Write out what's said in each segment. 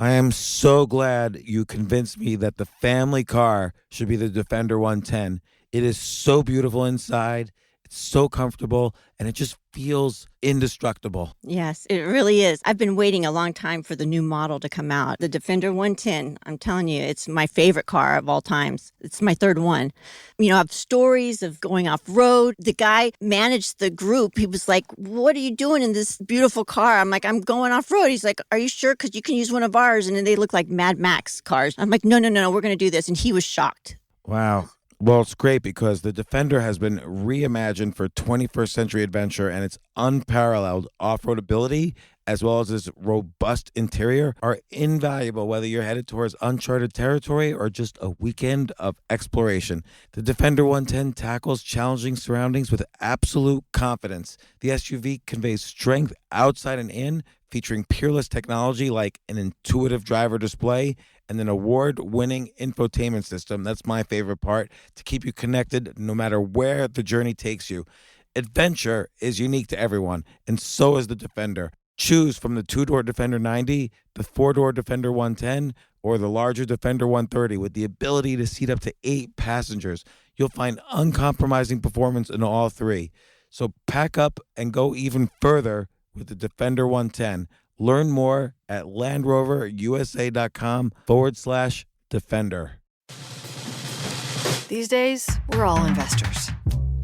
I am so glad you convinced me that the family car should be the Defender 110. It is so beautiful inside, it's so comfortable, and it just feels indestructible. Yes, it really is. I've been waiting a long time for the new model to come out. The Defender 110, I'm telling you, it's my favorite car of all times. It's my third one. You know, I have stories of going off road. The guy managed the group. He was like, "What are you doing in this beautiful car?" I'm like, "I'm going off road." He's like, "Are you sure? Because you can use one of ours." And then they look like Mad Max cars. I'm like, "No, no, no, no, we're going to do this." And he was shocked. Wow. Well, it's great because the Defender has been reimagined for 21st century adventure, and its unparalleled off-road ability as well as its robust interior are invaluable whether you're headed towards uncharted territory or just a weekend of exploration. The Defender 110 tackles challenging surroundings with absolute confidence. The SUV conveys strength outside and in, featuring peerless technology like an intuitive driver display and an award-winning infotainment system. That's my favorite part, to keep you connected no matter where the journey takes you. Adventure is unique to everyone, and so is the Defender. Choose from the two-door Defender 90, the four-door Defender 110, or the larger Defender 130 with the ability to seat up to 8 passengers. You'll find uncompromising performance in all three. So pack up and go even further with the Defender 110. Learn more at LandRoverUSA.com/Defender. These days, we're all investors,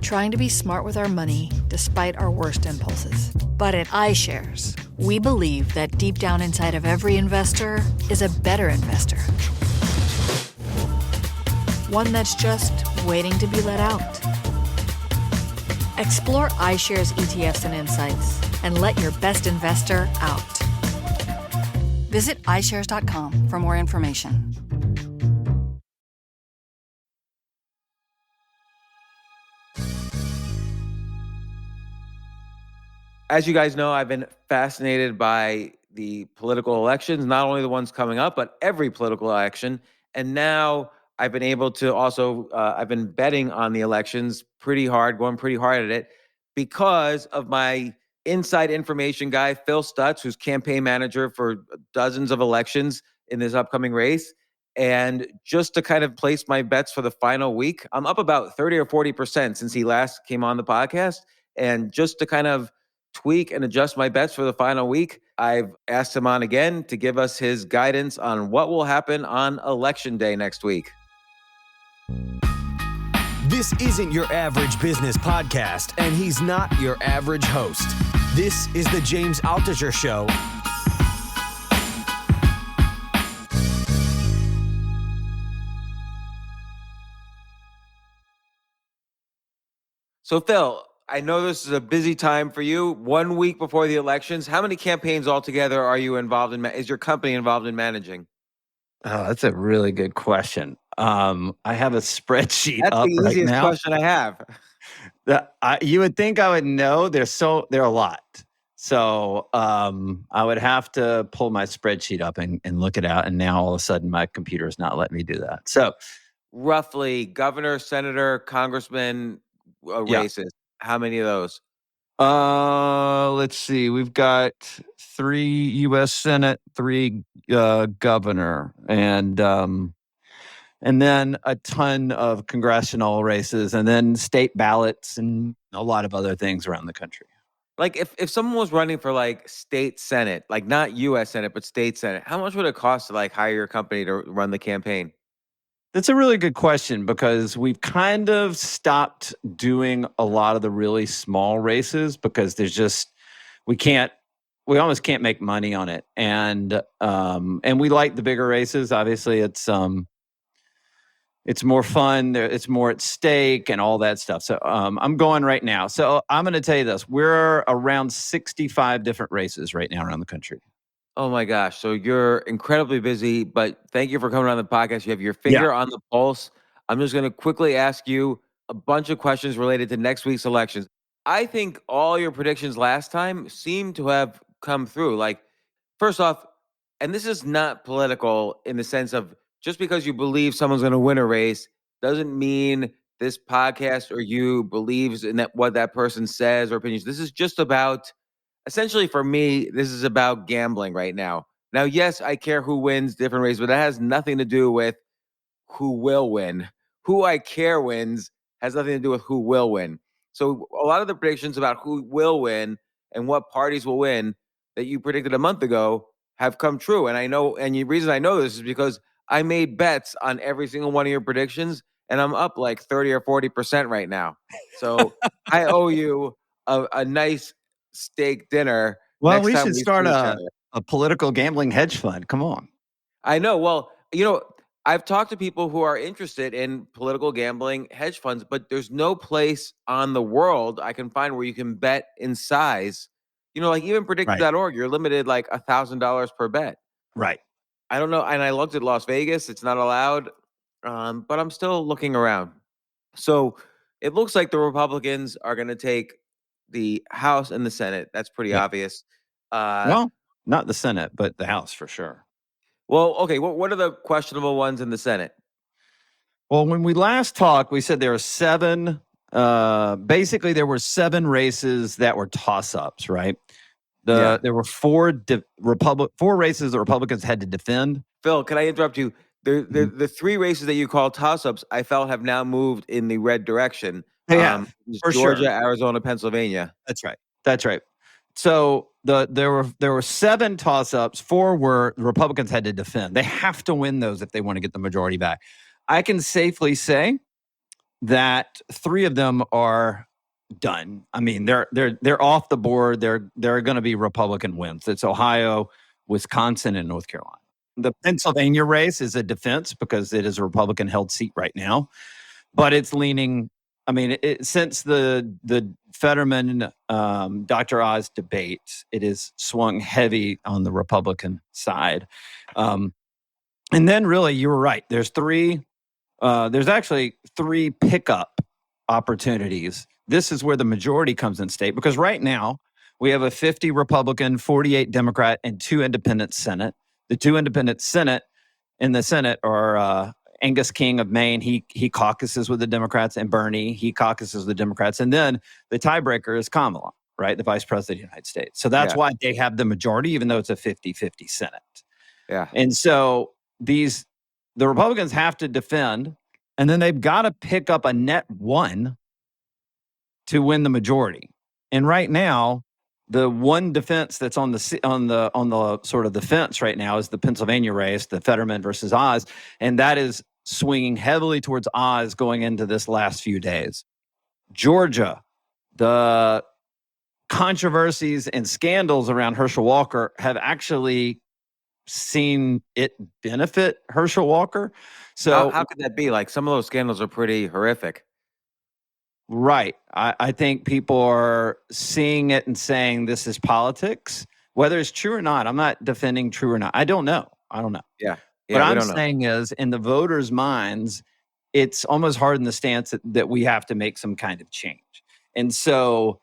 trying to be smart with our money despite our worst impulses. But at iShares, we believe that deep down inside of every investor is a better investor. One that's just waiting to be let out. Explore iShares ETFs and insights and let your best investor out. Visit iShares.com for more information. As you guys know, I've been fascinated by the political elections, not only the ones coming up, but every political election. And now I've been able to also, I've been betting on the elections pretty hard, going pretty hard at it because of my inside information guy, Phil Stutts, who's campaign manager for dozens of elections in this upcoming race. And just to kind of place my bets for the final week, I'm up about 30 or 40% since he last came on the podcast. And just to kind of tweak and adjust my bets for the final week, I've asked him on again to give us his guidance on what will happen on election day next week. This isn't your average business podcast, and he's not your average host. This is the James Altucher Show. So, Phil, I know this is a busy time for you. 1 week before the elections, how many campaigns altogether are you involved in? Is your company involved in managing? Oh, that's a really good question. I have a spreadsheet That's up the right easiest now. question I have. You would think I would know. They're a lot. So I would have to pull my spreadsheet up and look it out. And now all of a sudden my computer is not letting me do that. So Roughly, governor, senator, congressman yeah. races. How many of those? Let's see. We've got 3 U.S. Senate, 3 governor, and then a ton of congressional races, and then state ballots, and a lot of other things around the country. Like if someone was running for like state senate, like not U.S. Senate, but state senate, how much would it cost to like hire your company to run the campaign? That's a really good question because we've kind of stopped doing a lot of the really small races because there's just we almost can't make money on it, and we like the bigger races. Obviously, it's more fun. It's more at stake and all that stuff. So I'm going right now. So I'm going to tell you this: we're around 65 different races right now around the country. Oh my gosh. So you're incredibly busy, but thank you for coming on the podcast. You have your finger on the pulse. I'm just going to quickly ask you a bunch of questions related to next week's elections. I think all your predictions last time seem to have come through. Like, first off, and this is not political in the sense of just because you believe someone's going to win a race doesn't mean this podcast or you believes in that what that person says or opinions. This is just about essentially, for me, this is about gambling right now. Now, yes, I care who wins different races, but that has nothing to do with who will win. Who I care wins has nothing to do with who will win. So a lot of the predictions about who will win and what parties will win that you predicted a month ago have come true. And I know, and the reason I know this is because I made bets on every single one of your predictions, and I'm up like 30 or 40% right now. So I owe you a nice steak dinner Well, next we time should we start see each other. a political gambling hedge fund. Come on. I know. Well, I've talked to people who are interested in political gambling hedge funds, but there's no place on the world I can find where you can bet in size. Like even Right. predicted.org, you're limited like $1,000 per bet. Right. I don't know. And I looked at Las Vegas, it's not allowed. But I'm still looking around. So it looks like the Republicans are going to take the House and the Senate. That's pretty Yeah. obvious. Uh, Well, not the Senate, but the House for sure. well, okay. What are the questionable ones in the Senate? Well, when we last talked, we said there are 7. Basically, there were 7 races that were toss-ups, right? Yeah. There were 4 races the Republicans had to defend. Phil, can I interrupt you? The 3 races that you call toss-ups, I felt have now moved in the red direction. They have, for Georgia, sure. Arizona, Pennsylvania. That's right. That's right. So there were 7 toss-ups. 4 were the Republicans had to defend. They have to win those if they want to get the majority back. I can safely say that 3 of them are done. I mean, they're off the board. They're going to be Republican wins. It's Ohio, Wisconsin, and North Carolina. The Pennsylvania race is a defense because it is a Republican-held seat right now, but it's leaning. I mean, since the Fetterman Dr. Oz debate, it is swung heavy on the Republican side. And then, really, you were right. There's actually 3 pickup opportunities. This is where the majority comes in state because right now we have a 50 Republican, 48 Democrat, and 2 independent Senate. The 2 independent in the Senate are Angus King of Maine. He caucuses with the Democrats, and Bernie, he caucuses with the Democrats. And then the tiebreaker is Kamala, right? The Vice President of the United States. So that's why they have the majority, even though it's a 50-50 Senate. Yeah. And so the Republicans have to defend, and then they've got to pick up a net 1 to win the majority. And right now, the one defense that's on the sort of the fence right now is the Pennsylvania race, the Fetterman versus Oz, and that is swinging heavily towards Oz going into this last few days. Georgia, the controversies and scandals around Herschel Walker have actually seen it benefit Herschel Walker. So how could that be? Like some of those scandals are pretty horrific. Right. I think people are seeing it and saying this is politics. Whether it's true or not, I'm not defending true or not. I don't know. Yeah. What I'm saying is, in the voters' minds, it's almost hard in the stance that we have to make some kind of change. And so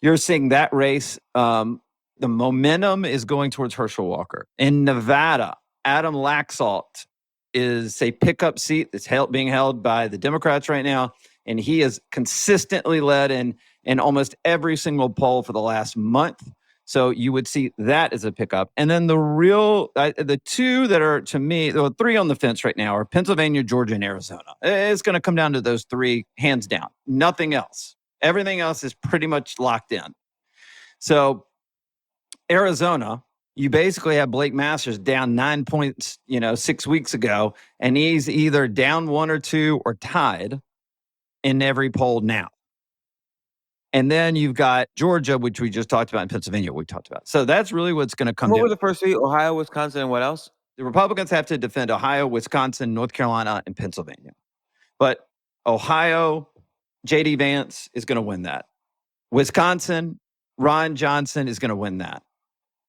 you're seeing that race, the momentum is going towards Herschel Walker. In Nevada, Adam Laxalt is a pickup seat that's being held by the Democrats right now. And he has consistently led in almost every single poll for the last month. So you would see that as a pickup. And then the 2 that are, to me, the 3 on the fence right now are Pennsylvania, Georgia, and Arizona. It's going to come down to those 3, hands down. Nothing else. Everything else is pretty much locked in. So Arizona, you basically have Blake Masters down 9 points, 6 weeks ago, and he's either down 1 or 2 or tied in every poll now. And then you've got Georgia, which we just talked about, and Pennsylvania, we talked about. So that's really what's going to come down. What were the first 3? Ohio, Wisconsin, and what else? The Republicans have to defend Ohio, Wisconsin, North Carolina, and Pennsylvania. But Ohio, J.D. Vance is going to win that. Wisconsin, Ron Johnson is going to win that.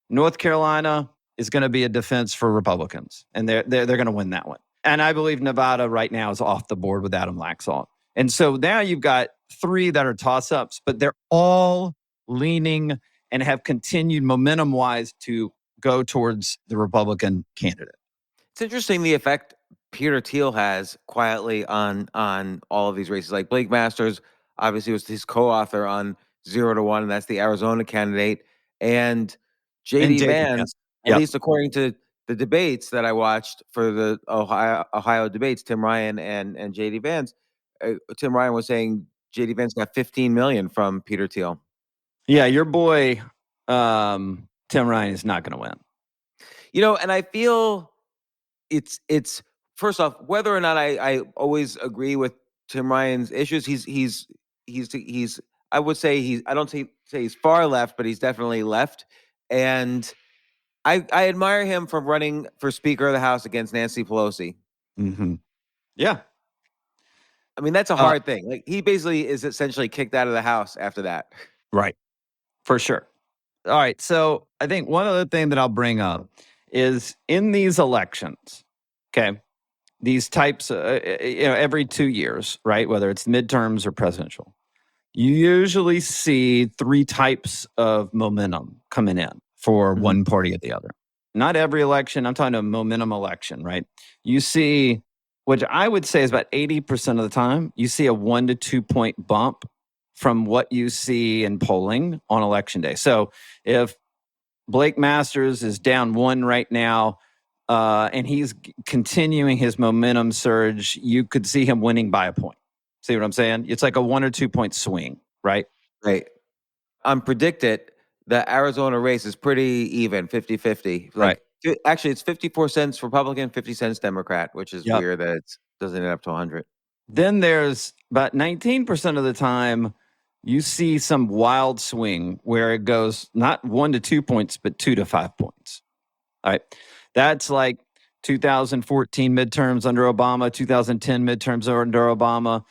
North Carolina is going to be a defense for Republicans, and they're going to win that one. And I believe Nevada right now is off the board with Adam Laxalt. And so now you've got 3 that are toss-ups, but they're all leaning and have continued momentum-wise to go towards the Republican candidate. It's interesting the effect Peter Thiel has quietly on all of these races. Like Blake Masters, obviously, was his co-author on 0 to 1, and that's the Arizona candidate. And J.D. Vance at least according to the debates that I watched for the Ohio debates, Tim Ryan and JD Vance. Tim Ryan was saying JD Vance got $15 million from Peter Thiel. Yeah, your boy Tim Ryan is not going to win. And I feel it's first off, whether or not I always agree with Tim Ryan's issues, he's I would say I don't say he's far left, but he's definitely left. And I admire him for running for Speaker of the House against Nancy Pelosi. Mm-hmm. Yeah. I mean, that's a hard thing. Like, he basically is essentially kicked out of the House after that. Right. For sure. All right. So I think one other thing that I'll bring up is in these elections, okay, these types, every 2 years, right, whether it's midterms or presidential, you usually see 3 types of momentum coming in for one party or the other. Not every election. I'm talking a momentum election, right? You see, which I would say is about 80% of the time, you see a 1 to 2 point bump from what you see in polling on election day. So if Blake Masters is down 1 right now, and he's continuing his momentum surge, you could see him winning by a point. See what I'm saying? It's like a 1 or 2 point swing, right? Right. On PredictIt, the Arizona race is pretty even, 50-50. Right. Actually, it's 54 cents Republican, 50 cents Democrat, which is weird that it doesn't end up to 100. Then there's about 19% of the time you see some wild swing where it goes not 1 to 2 points, but 2 to 5 points. All right. That's like 2014 midterms under Obama, 2010 midterms under Obama.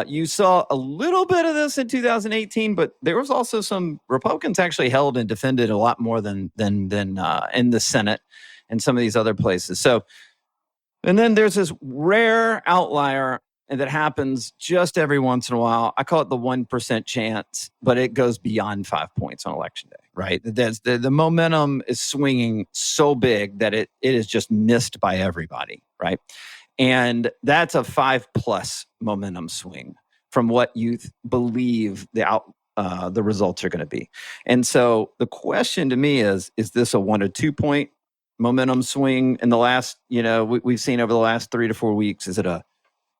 You saw a little bit of this in 2018, but there was also some Republicans actually held and defended a lot more than in the Senate and some of these other places. So, and then there's this rare outlier that happens just every once in a while. I call it the 1% chance, but it goes beyond 5 points on election day, right? The momentum is swinging so big that it is just missed by everybody, right? And that's a 5+ momentum swing from what you believe the results are going to be. And so the question to me is this a 1 or 2 point momentum swing in the last, we've seen over the last 3 to 4 weeks? Is it a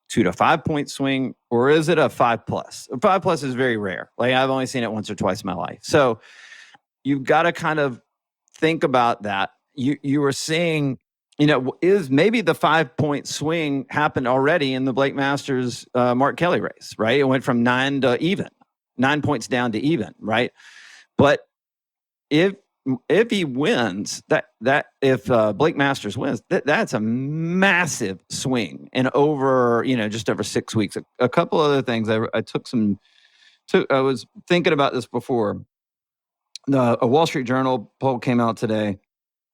2 to 5 point swing, or is it a 5+? A 5+ is very rare. Like, I've only seen it once or twice in my life. So you've got to kind of think about that. You were saying, is maybe the 5 point swing happened already in the Blake Masters, Mark Kelly race, right? It went from 9 to even, 9 points down to even, right? But if he wins, if Blake Masters wins, that's a massive swing, and over just over 6 weeks. A couple other things I was thinking about this before. A Wall Street Journal poll came out today.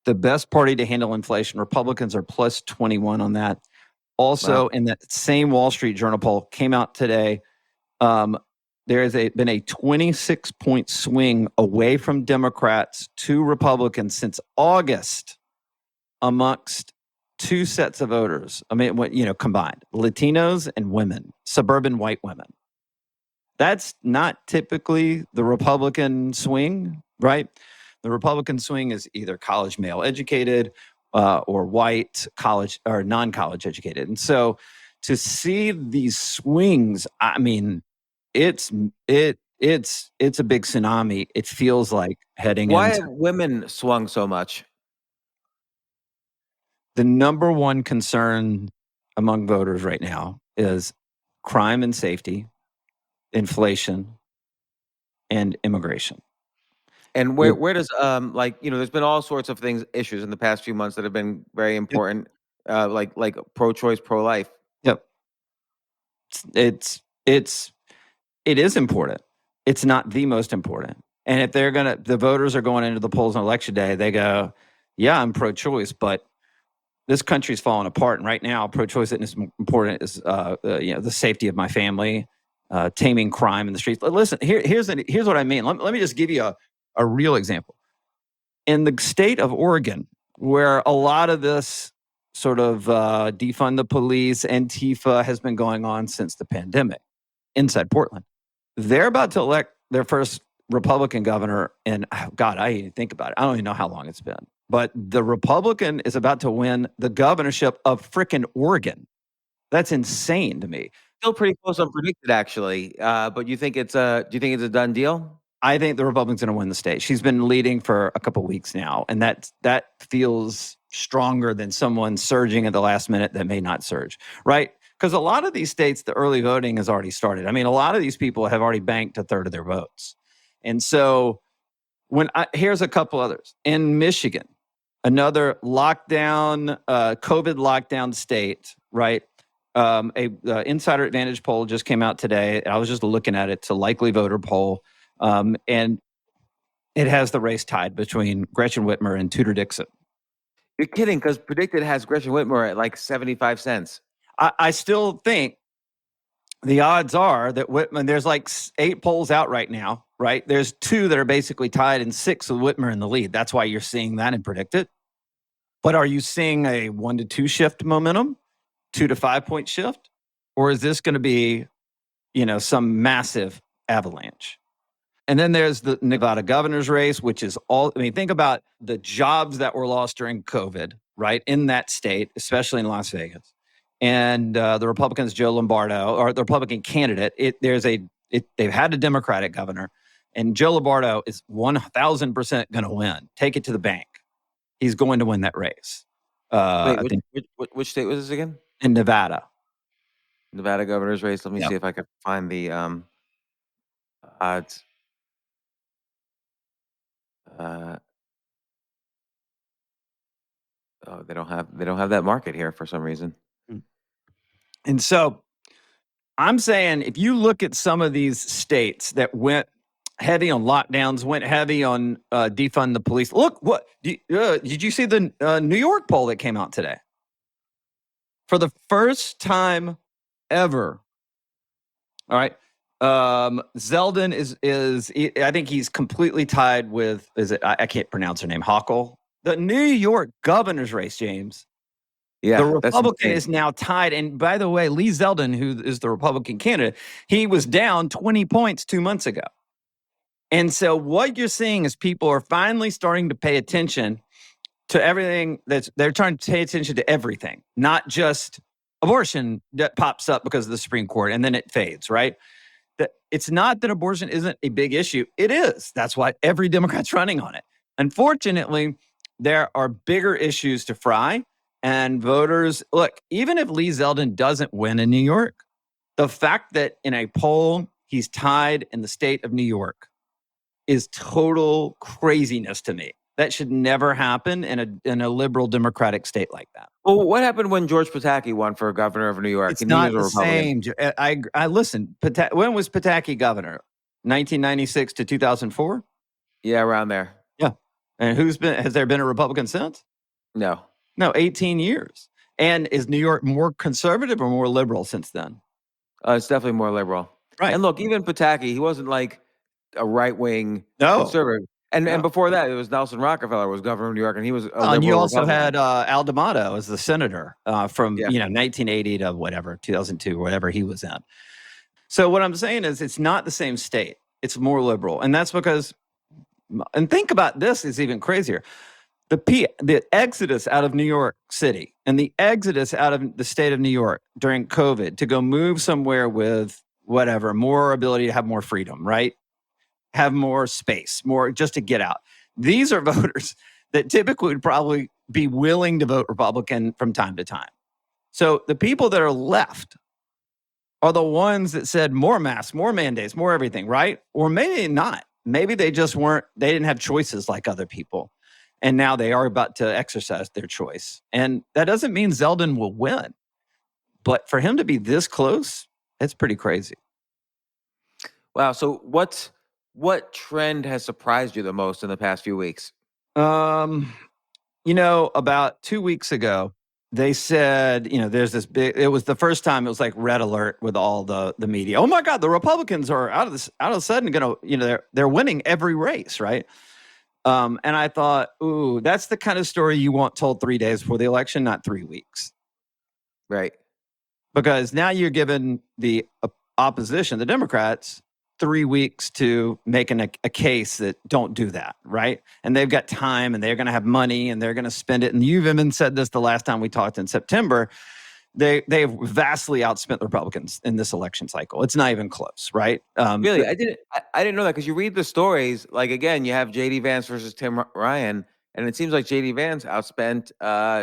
The best party to handle inflation, Republicans are plus 21 on that. Also, in that same Wall Street Journal poll came out today, there has been a 26-point swing away from Democrats to Republicans since August amongst 2 sets of voters. I mean, combined, Latinos and women, suburban white women. That's not typically the Republican swing, right? The Republican swing is either college male educated or white college or non-college educated. And so to see these swings, I mean, it's a big tsunami. It feels like heading Why into. have women swung so much? The number one concern among voters right now is crime and safety, inflation, and immigration. And where does there's been all sorts of issues in the past few months that have been very important, like pro-choice, pro-life. Yep. It is important. It's not the most important. And if the voters are going into the polls on election day, they go, yeah, I'm pro-choice, but this country's falling apart. And right now, pro-choice isn't as important as the safety of my family, taming crime in the streets. Listen, here's what I mean. Let me just give you a real example. In the state of Oregon, where a lot of this sort of defund the police, Antifa has been going on since the pandemic inside Portland, they're about to elect their first Republican governor. And God, I didn't think about it. I don't even know how long it's been. but the Republican is about to win the governorship of frickin' Oregon. That's insane to me. Still pretty close on predicted, actually. But do you think it's a done deal? I think the Republican's going to win the state. She's been leading for a couple weeks now, and that feels stronger than someone surging at the last minute that may not surge, right? Because a lot of these states, the early voting has already started. I mean, a lot of these people have already banked a third of their votes. And so here's a couple others. In Michigan, another lockdown, COVID lockdown state, right? A Insider Advantage poll just came out today. I was just looking at it. It's a likely voter poll. And it has the race tied between Gretchen Whitmer and Tudor Dixon. You're kidding, because predicted has Gretchen Whitmer at like 75 cents. I still think the odds are that Whitmer, there's like 8 polls out right now, right? There's 2 that are basically tied and 6 with Whitmer in the lead. That's why you're seeing that in predicted. But are you seeing a 1 to 2 shift momentum, 2 to 5 point shift? Or is this going to be, some massive avalanche? And then there's the Nevada governor's race, which is think about the jobs that were lost during COVID, right? In that state, especially in Las Vegas. And the Republicans, Joe Lombardo, or the Republican candidate, they've had a Democratic governor, and Joe Lombardo is 1,000% going to win. Take it to the bank. He's going to win that race. Wait, which state was this again? In Nevada. Nevada governor's race. Let me see if I can find the odds. They don't have that market here for some reason. And so I'm saying, if you look at some of these states that went heavy on lockdowns, went heavy on defund the police. Look, did you see the New York poll that came out today? For the first time ever, all right, Zeldin is I think he's completely tied with, I can't pronounce her name, Hochul. The New York governor's race, James. Yeah, the Republican is now tied. And by the way, Lee Zeldin, who is the Republican candidate, he was down 20 points 2 months ago. And so what you're seeing is people are finally starting to pay attention to everything. They're trying to pay attention to everything, not just abortion that pops up because of the Supreme Court and then it fades, right? It's not that abortion isn't a big issue. It is. That's why every Democrat's running on it. Unfortunately, there are bigger issues to fry. And voters, look, even if Lee Zeldin doesn't win in New York, the fact that in a poll he's tied in the state of New York is total craziness to me. That should never happen in a liberal Democratic state like that. Well, what happened when George Pataki won for governor of New York? It's not the same. I listen. When was Pataki governor? 1996 to 2004. Yeah, around there. Yeah. And has there been a Republican since? No. No, 18 years. And is New York more conservative or more liberal since then? It's definitely more liberal. Right. And look, even Pataki, he wasn't like a right-wing conservative. And before that, it was Nelson Rockefeller was governor of New York, and he was a liberal and you also Republican. had Al D'Amato as the senator from 1980 to whatever, 2002, whatever he was in. So what I'm saying is it's not the same state. It's more liberal. And that's because, and think about this, is even crazier. The exodus out of New York City and the exodus out of the state of New York during COVID to go move somewhere with whatever, more ability to have more freedom, right? Have more space, more just to get out. These are voters that typically would probably be willing to vote Republican from time to time. So the people that are left are the ones that said more masks, more mandates, more everything, right? Or maybe not. Maybe they didn't have choices like other people. And now they are about to exercise their choice. And that doesn't mean Zeldin will win. But for him to be this close, it's pretty crazy. Wow. So what trend has surprised you the most in the past few weeks? About 2 weeks ago, they said, there's this big, it was the first time it was like red alert with all the media. Oh my God, the Republicans are out of a sudden going to, they're winning every race, right? And I thought, ooh, that's the kind of story you want told 3 days before the election, not 3 weeks. Right. Because now you're giving the opposition, the Democrats, 3 weeks to make a case that don't do that, right? And they've got time and they're going to have money and they're going to spend it. And you've even said this the last time we talked in September. They've vastly outspent the Republicans in this election cycle. It's not even close, right? Really, I didn't know that, because you read the stories. Like, again, you have J.D. Vance versus Tim Ryan, and it seems like J.D. Vance outspent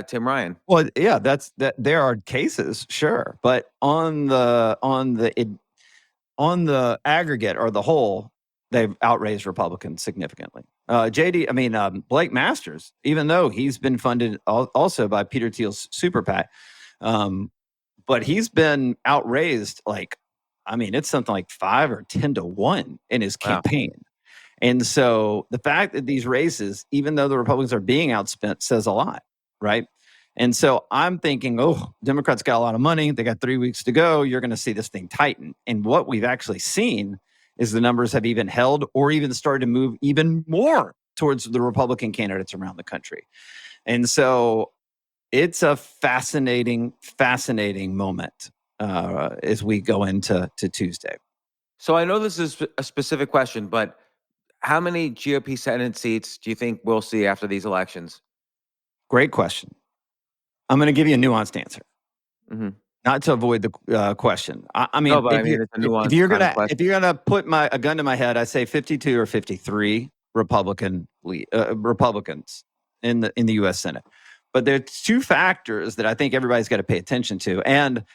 Tim Ryan. Well, yeah, that. There are cases, sure, but on the aggregate or the whole, they've outraised Republicans significantly. Blake Masters, even though he's been funded also by Peter Thiel's super PAC, but he's been outraised it's something like 5 or 10 to 1 in his campaign. Wow. And so the fact that these races, even though the Republicans are being outspent, says a lot, right? And so I'm thinking, Democrats got a lot of money. They got 3 weeks to go. You're going to see this thing tighten. And what we've actually seen is the numbers have even held or even started to move even more towards the Republican candidates around the country. And so it's a fascinating moment as we go into Tuesday. So I know this is a specific question, but how many GOP Senate seats do you think we'll see after these elections? Great question. I'm going to give you a nuanced answer, not to avoid the question. It's a nuanced. If you're gonna put a gun to my head, I say 52 or 53 Republicans in the U.S. Senate. But there's two factors that I think everybody's got to pay attention to, and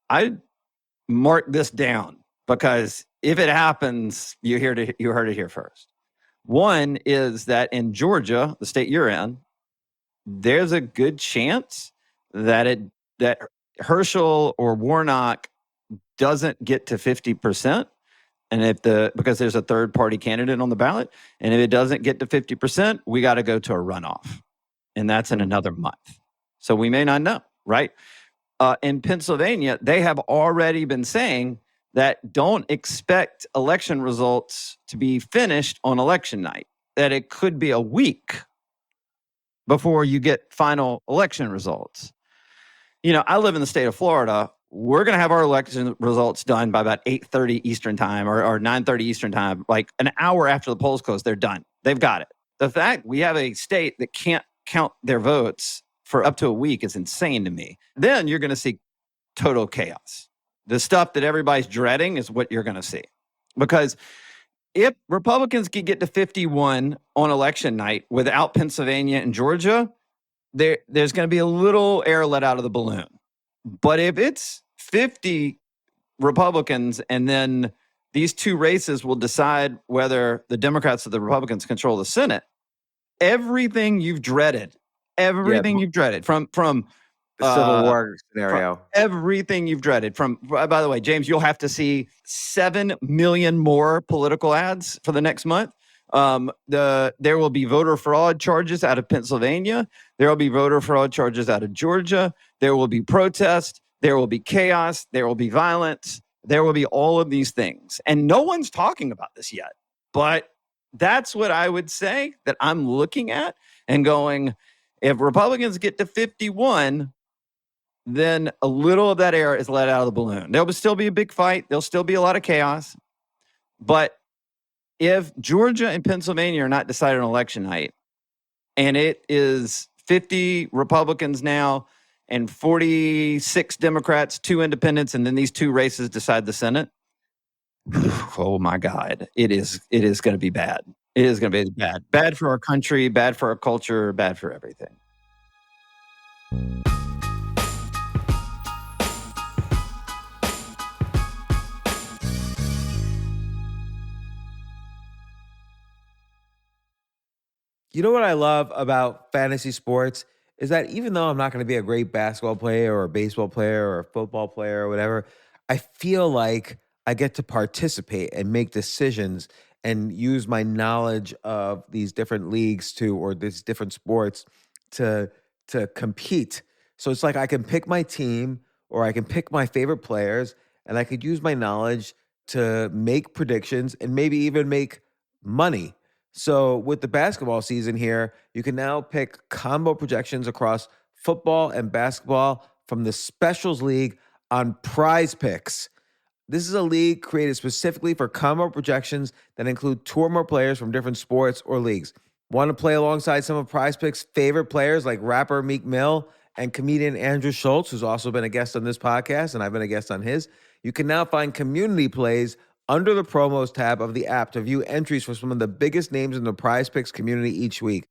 I mark this down because if it happens, you heard it here first. One is that in Georgia, the state you're in, there's a good chance that Herschel or Warnock doesn't get to 50%, and because there's a third party candidate on the ballot, and if it doesn't get to 50%, we got to go to a runoff, and that's in another month. So we may not know, right? In Pennsylvania, they have already been saying that don't expect election results to be finished on election night, that it could be a week before you get final election results. I live in the state of Florida. We're going to have our election results done by about 8:30 Eastern time or 9:30 Eastern time. Like an hour after the polls close, they're done. They've got it. The fact we have a state that can't count their votes for up to a week is insane to me. Then you're going to see total chaos. The stuff that everybody's dreading is what you're going to see. Because if Republicans can get to 51 on election night without Pennsylvania and Georgia, there's going to be a little air let out of the balloon. But if it's 50 Republicans and then these two races will decide whether the Democrats or the Republicans control the Senate, everything you've dreaded from the Civil War scenario, everything you've dreaded by the way, James, you'll have to see 7 million more political ads for the next month. There will be voter fraud charges out of Pennsylvania. There will be voter fraud charges out of Georgia. There will be protests. There will be chaos. There will be violence. There will be all of these things. And no one's talking about this yet. But that's what I would say that I'm looking at and going, if Republicans get to 51, then a little of that air is let out of the balloon. There'll still be a big fight. There'll still be a lot of chaos. But if Georgia and Pennsylvania are not decided on election night, and it is 50 Republicans now and 46 Democrats, 2 independents, and then these 2 races decide the Senate, oh my God, it is going to be bad. It is going to be bad. Bad for our country, bad for our culture, bad for everything. You know what I love about fantasy sports is that even though I'm not going to be a great basketball player or a baseball player or a football player or whatever, I feel like I get to participate and make decisions and use my knowledge of these different leagues or these different sports to compete. So it's like I can pick my team or I can pick my favorite players, and I could use my knowledge to make predictions and maybe even make money. So with the basketball season here, you can now pick combo projections across football and basketball from the Specials League on Prize Picks. This is a league created specifically for combo projections that include two or more players from different sports or leagues. Want to play alongside some of Prize Picks' favorite players like rapper Meek Mill and comedian Andrew Schultz, who's also been a guest on this podcast, and I've been a guest on his? You can now find community plays under the promos tab of the app to view entries for some of the biggest names in the Prize Picks community each week.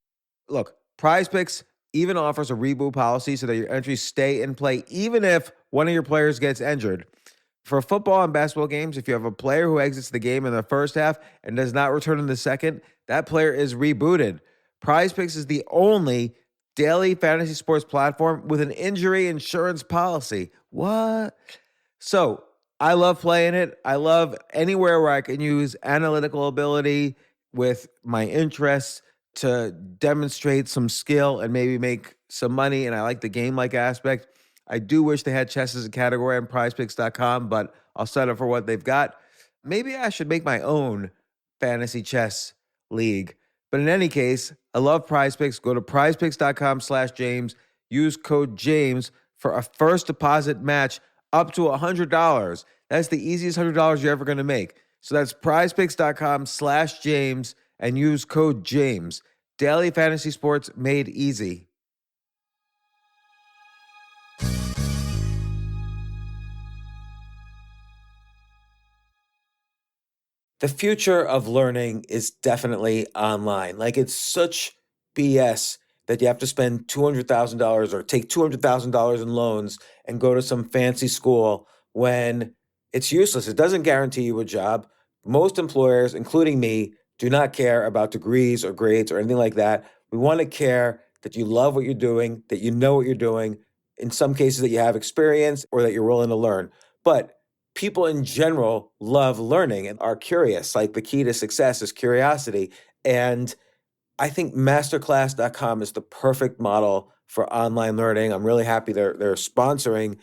Look, Prize Picks even offers a reboot policy so that your entries stay in play even if one of your players gets injured. For football and basketball games, if you have a player who exits the game in the first half and does not return in the second, that player is rebooted. Prize Picks is the only daily fantasy sports platform with an injury insurance policy. What? So I love playing it. I love anywhere where I can use analytical ability with my interests to demonstrate some skill and maybe make some money. And I like the game like aspect. I do wish they had chess as a category on prizepicks.com, but I'll settle for what they've got. Maybe I should make my own fantasy chess league. But in any case, I love Prize Picks. Go to prizepicks.com/James. Use code James for a first deposit match up to $100. That's the easiest $100 you're ever going to make. So that's prizepicks.com/James and use code James. Daily fantasy sports made easy. The future of learning is definitely online. Like, it's such BS that you have to spend $200,000 or take $200,000 in loans and go to some fancy school when it's useless. It doesn't guarantee you a job. Most employers, including me, do not care about degrees or grades or anything like that. We want to care that you love what you're doing, that you know what you're doing, in some cases that you have experience or that you're willing to learn. But people in general love learning and are curious. Like, the key to success is curiosity. And I think masterclass.com is the perfect model for online learning. I'm really happy they're sponsoring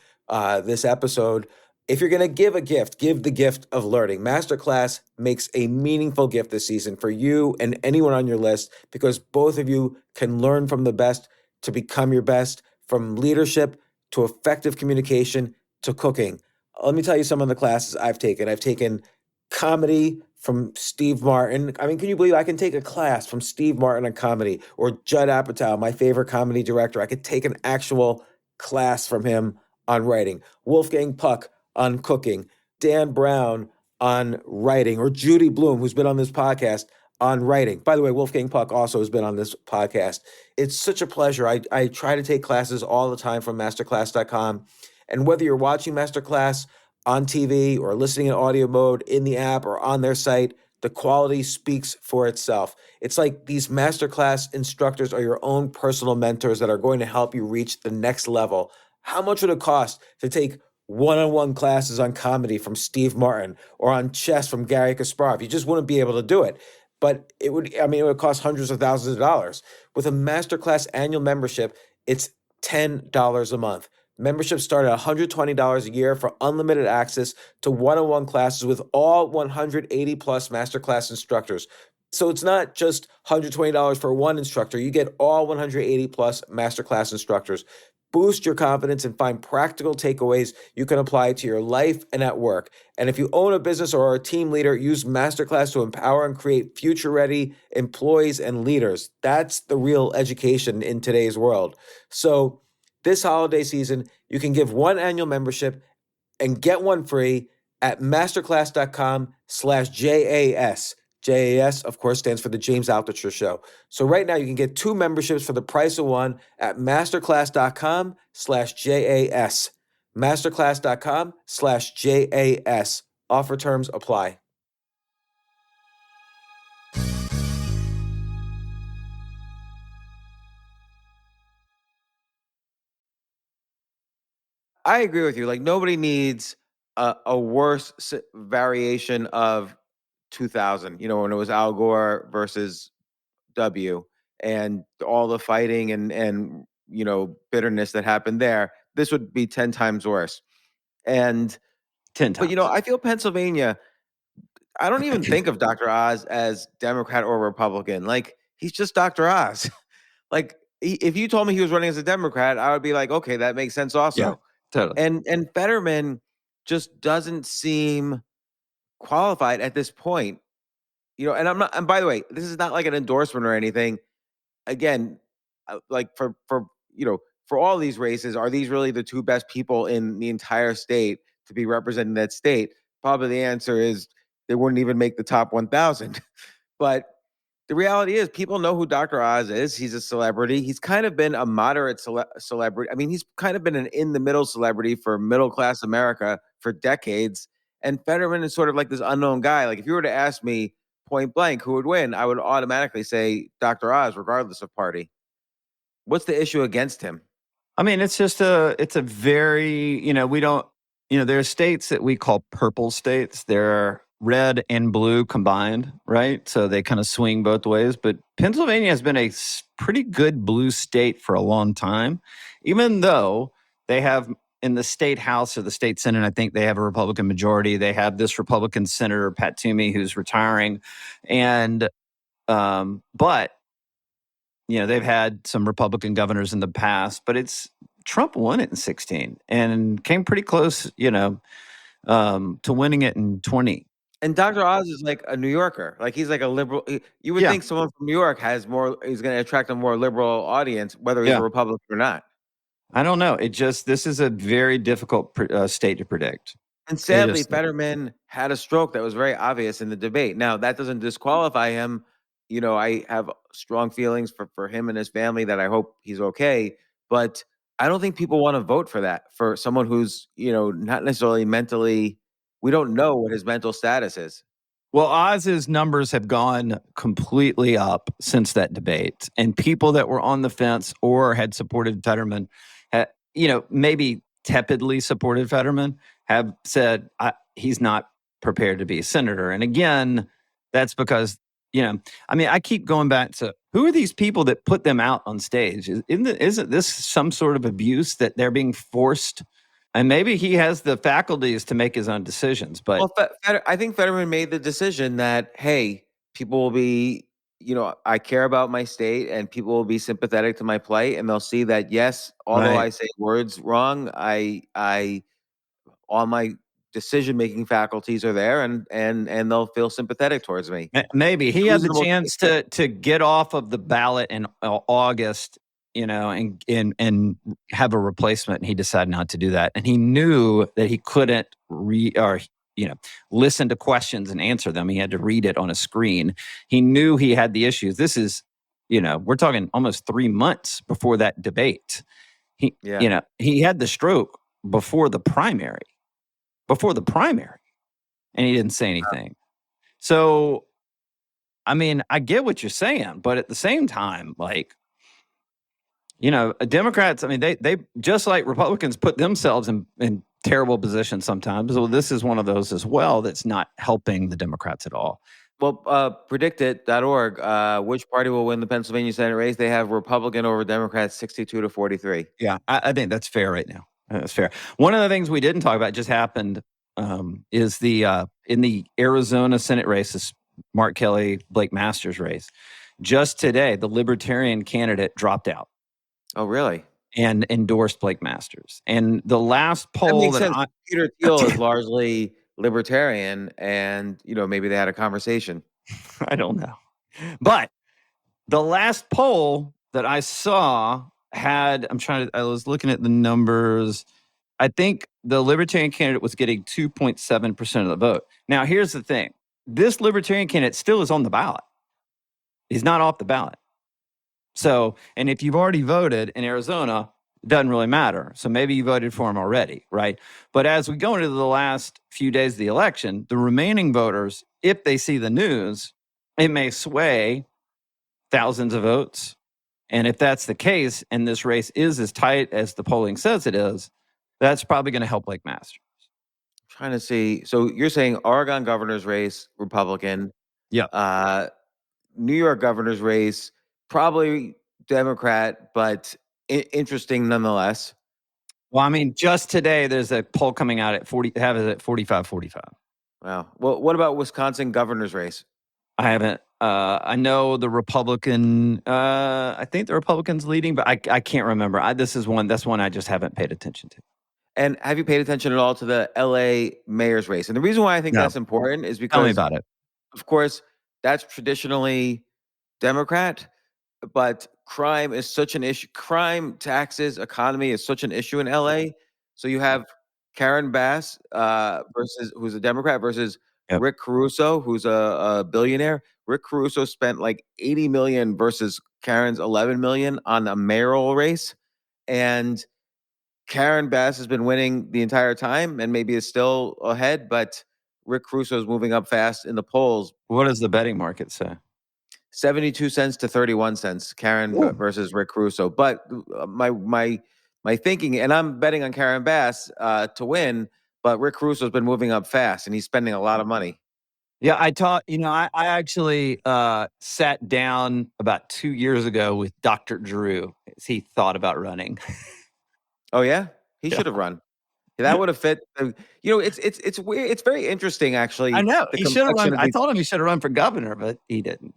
this episode. If you're going to give a gift, give the gift of learning. Masterclass makes a meaningful gift this season for you and anyone on your list, because both of you can learn from the best to become your best, from leadership to effective communication to cooking. Let me tell you some of the classes I've taken. I've taken comedy from Steve Martin. I mean, can you believe I can take a class from Steve Martin on comedy, or Judd Apatow, my favorite comedy director? I could take an actual class from him on writing. Wolfgang Puck on cooking. Dan Brown on writing, or Judy Bloom, who's been on this podcast, on writing. By the way, Wolfgang Puck also has been on this podcast. It's such a pleasure. I try to take classes all the time from masterclass.com. And whether you're watching Masterclass on TV or listening in audio mode in the app or on their site, the quality speaks for itself. It's like these Masterclass instructors are your own personal mentors that are going to help you reach the next level. How much would it cost to take one-on-one classes on comedy from Steve Martin or on chess from Gary Kasparov? You just wouldn't be able to do it. But it would cost hundreds of thousands of dollars. With a Masterclass annual membership, it's $10 a month. Memberships start at $120 a year for unlimited access to one-on-one classes with all 180 plus Masterclass instructors. So it's not just $120 for one instructor. You get all 180 plus Masterclass instructors. Boost your confidence and find practical takeaways you can apply to your life and at work. And if you own a business or are a team leader, use Masterclass to empower and create future-ready employees and leaders. That's the real education in today's world. So this holiday season, you can give one annual membership and get one free at masterclass.com/JAS. JAS, of course, stands for the James Altucher Show. So right now you can get two memberships for the price of one at masterclass.com/JAS. Masterclass.com/JAS. Offer terms apply. I agree with you. Like, nobody needs a worse variation of 2000, when it was Al Gore versus W, and all the fighting and bitterness that happened there. This would be 10 times worse. And 10 times. but I feel Pennsylvania, I don't even think of Dr. Oz as Democrat or Republican. Like, he's just Dr. Oz. Like, if you told me he was running as a Democrat, I would be like, okay, that makes sense also. Yeah, totally. And Fetterman, just doesn't seem qualified at this point. And I'm not, and by the way, this is not like an endorsement or anything. Again, like for all these races, are these really the two best people in the entire state to be representing that state? Probably the answer is they wouldn't even make the top 1,000. But the reality is, people know who Dr. Oz is. He's a celebrity. He's kind of been a moderate celebrity. I mean, he's kind of been an in-the-middle celebrity for middle-class America for decades. And Fetterman is sort of like this unknown guy. Like, if you were to ask me point blank who would win, I would automatically say Dr. Oz, regardless of party. What's the issue against him? I mean, it's a very, we don't, there are states that we call purple states. They're red and blue combined, right? So they kind of swing both ways. But Pennsylvania has been a pretty good blue state for a long time, even though they have in the state house or the state senate, I think they have a Republican majority. They have this Republican senator, Pat Toomey, who's retiring. And, but, they've had some Republican governors in the past, but Trump won it in 16 and came pretty close, to winning it in 20. And Dr. Oz is like a New Yorker. Like, he's like a liberal. You would think someone from New York is going to attract a more liberal audience, whether he's a Republican or not. I don't know. This is a very difficult state to predict. And sadly, Fetterman had a stroke that was very obvious in the debate. Now, that doesn't disqualify him. I have strong feelings for him and his family that I hope he's okay. But I don't think people want to vote for that, for someone who's, not necessarily mentally, we don't know what his mental status is. Well, Oz's numbers have gone completely up since that debate. And people that were on the fence or had supported Fetterman, maybe tepidly supported Fetterman, have said he's not prepared to be a senator. And again, that's because, I keep going back to who are these people that put them out on stage? Isn't this some sort of abuse that they're being forced? And maybe he has the faculties to make his own decisions. But I think Fetterman made the decision that, hey, people will be, I care about my state and people will be sympathetic to my plight, and they'll see that, yes, although I say words wrong, all my decision-making faculties are there, and they'll feel sympathetic towards me. Maybe he had the chance to get off of the ballot in August, and have a replacement, and he decided not to do that. And he knew that he couldn't listen to questions and answer them. He had to read it on a screen. He knew he had the issues. This is, we're talking almost 3 months before that debate. He had the stroke before the primary, and he didn't say anything. So, I get what you're saying, but at the same time, Democrats, they just like Republicans put themselves in terrible positions sometimes. Well, this is one of those as well that's not helping the Democrats at all. Well, predictit.org, which party will win the Pennsylvania Senate race? They have Republican over Democrats 62-43. Yeah, I think that's fair right now. That's fair. One of the things we didn't talk about just happened is in the Arizona Senate race, this Mark Kelly, Blake Masters race. Just today, the Libertarian candidate dropped out. Oh, really? And endorsed Blake Masters. And the last poll that Peter Thiel is largely libertarian, and maybe they had a conversation. I don't know. But the last poll that I saw I was looking at the numbers. I think the Libertarian candidate was getting 2.7% of the vote. Now, here's the thing. This Libertarian candidate still is on the ballot. He's not off the ballot. So, and if you've already voted in Arizona, it doesn't really matter. So maybe you voted for him already, right? But as we go into the last few days of the election, the remaining voters, if they see the news, it may sway thousands of votes. And if that's the case, and this race is as tight as the polling says it is, that's probably going to help Blake Masters. I'm trying to see. So you're saying Oregon governor's race, Republican. Yeah. New York governor's race, probably Democrat, but interesting nonetheless. Well, just today there's a poll coming out at 45-45. Wow. Well, what about Wisconsin governor's race? I haven't. I know the Republican. I think the Republican's leading, but I can't remember. That's one I just haven't paid attention to. And have you paid attention at all to the LA mayor's race? And the reason why I think No. that's important is Tell me because, about it. of course, that's traditionally Democrat, but crime is such an issue. Crime, taxes, economy is such an issue in LA. So you have Karen Bass versus who's a Democrat versus Yep. Rick Caruso, who's a billionaire. Rick Caruso spent like 80 million versus Karen's 11 million on a mayoral race, and Karen Bass has been winning the entire time and maybe is still ahead, but Rick Caruso is moving up fast in the polls. What does the betting market say? 72 cents to 31 cents, Karen Ooh. versus Rick Caruso. But my thinking, and I'm betting on Karen Bass to win, but Rick Caruso's been moving up fast and he's spending a lot of money. Yeah, I actually sat down about 2 years ago with Dr. Drew as he thought about running. Oh yeah, he Yeah. should have run. That would have fit. It's weird. It's very interesting, actually. I know. The He should have complexion run. of I these. told him he should have run for governor, but he didn't.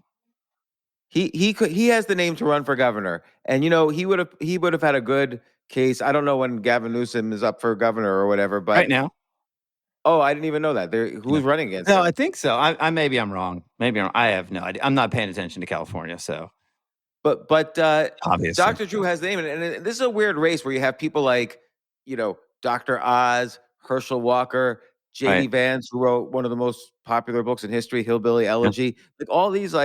He has the name to run for governor, and he would have had a good case. I don't know when Gavin Newsom is up for governor or whatever, but Right now. oh, I didn't even know that. Who's No. running against No, him? I think so. I maybe I'm wrong. I have no idea. I'm not paying attention to California, so But obviously. Dr. Drew has the name, and this is a weird race where you have people like Dr. Oz, Herschel Walker, J.D. Right. Vance, who wrote one of the most popular books in history, Hillbilly Yeah. Elegy. Like all these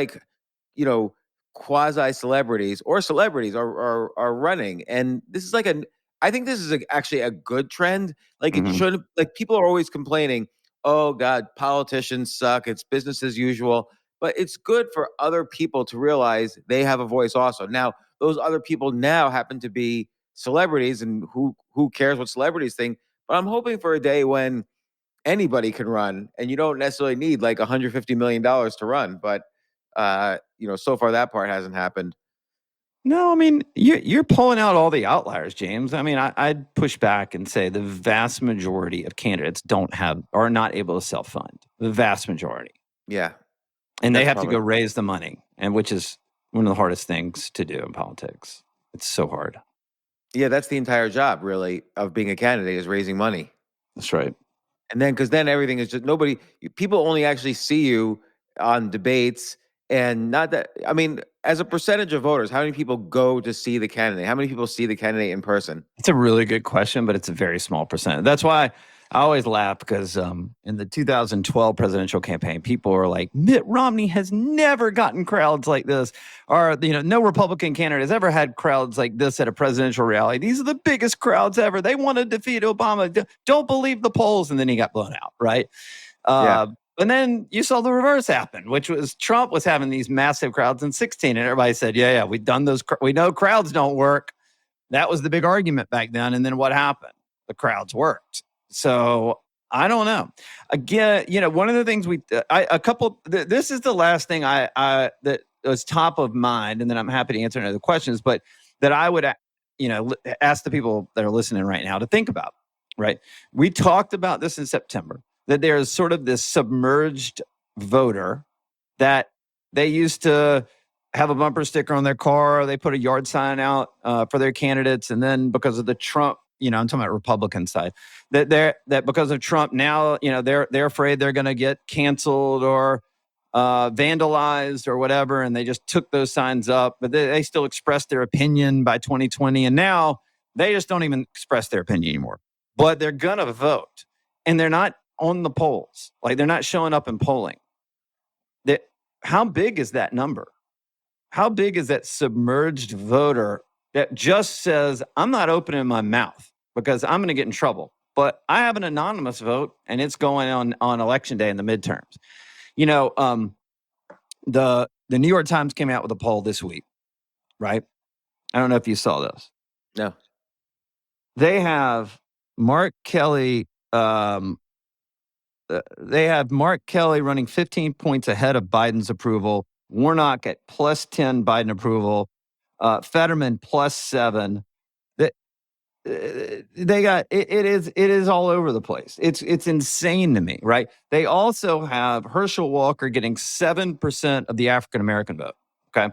quasi celebrities or celebrities are running, and this is I think this is actually a good trend. Like it Mhm. shouldn't. Like people are always complaining, oh God, politicians suck. It's business as usual. But it's good for other people to realize they have a voice also. Now, those other people now happen to be celebrities, and who cares what celebrities think? But I'm hoping for a day when anybody can run, and you don't necessarily need like $150 million to run. But so far that part hasn't happened. No, I mean you're pulling out all the outliers, James. I mean, I'd push back and say the vast majority of candidates are not able to self-fund. The vast majority, Yeah, and they that's have to go probably- raise the money, and which is one of the hardest things to do in politics. It's so hard. yeah, that's the entire job, really, of being a candidate is raising money. That's right. And then, because then everything is just people only actually see you on debates, and not that, I mean, as a percentage of voters, how many people go to see the candidate? How many people see the candidate in person? It's a really good question, but it's a very small percent. That's why I always laugh because in the 2012 presidential campaign, people are like, Mitt Romney has never gotten crowds like this. Or, no Republican candidate has ever had crowds like this at a presidential rally. These are the biggest crowds ever. They want to defeat Obama. Don't believe the polls. And then he got blown out, right? Yeah. And then you saw the reverse happen, which was Trump was having these massive crowds in 16. And everybody said, yeah, we've done those. We know crowds don't work. That was the big argument back then. And then what happened? The crowds worked. So I don't know. Again, one of the things this is the last thing that was top of mind, and then I'm happy to answer any other questions, but that I would, ask the people that are listening right now to think about, right? We talked about this in September, that there's sort of this submerged voter that they used to have a bumper sticker on their car, they put a yard sign out for their candidates, and then because of the Trump, I'm talking about Republican side, that because of Trump now, they're afraid they're going to get canceled or vandalized or whatever, and they just took those signs up, but they still expressed their opinion by 2020, and now they just don't even express their opinion anymore. But they're going to vote, and they're not on the polls, like they're not showing up in polling. How big is that number? How big is that submerged voter that just says, I'm not opening my mouth because I'm going to get in trouble, but I have an anonymous vote and it's going on election day in the midterms. The New York Times came out with a poll this week, right? I don't know if you saw this. No. They have Mark Kelly. They have Mark Kelly running 15 points ahead of Biden's approval. Warnock at plus 10 Biden approval. Fetterman plus 7. They got it is all over the place. It's insane to me, right? They also have Herschel Walker getting 7% of the African American vote. Okay.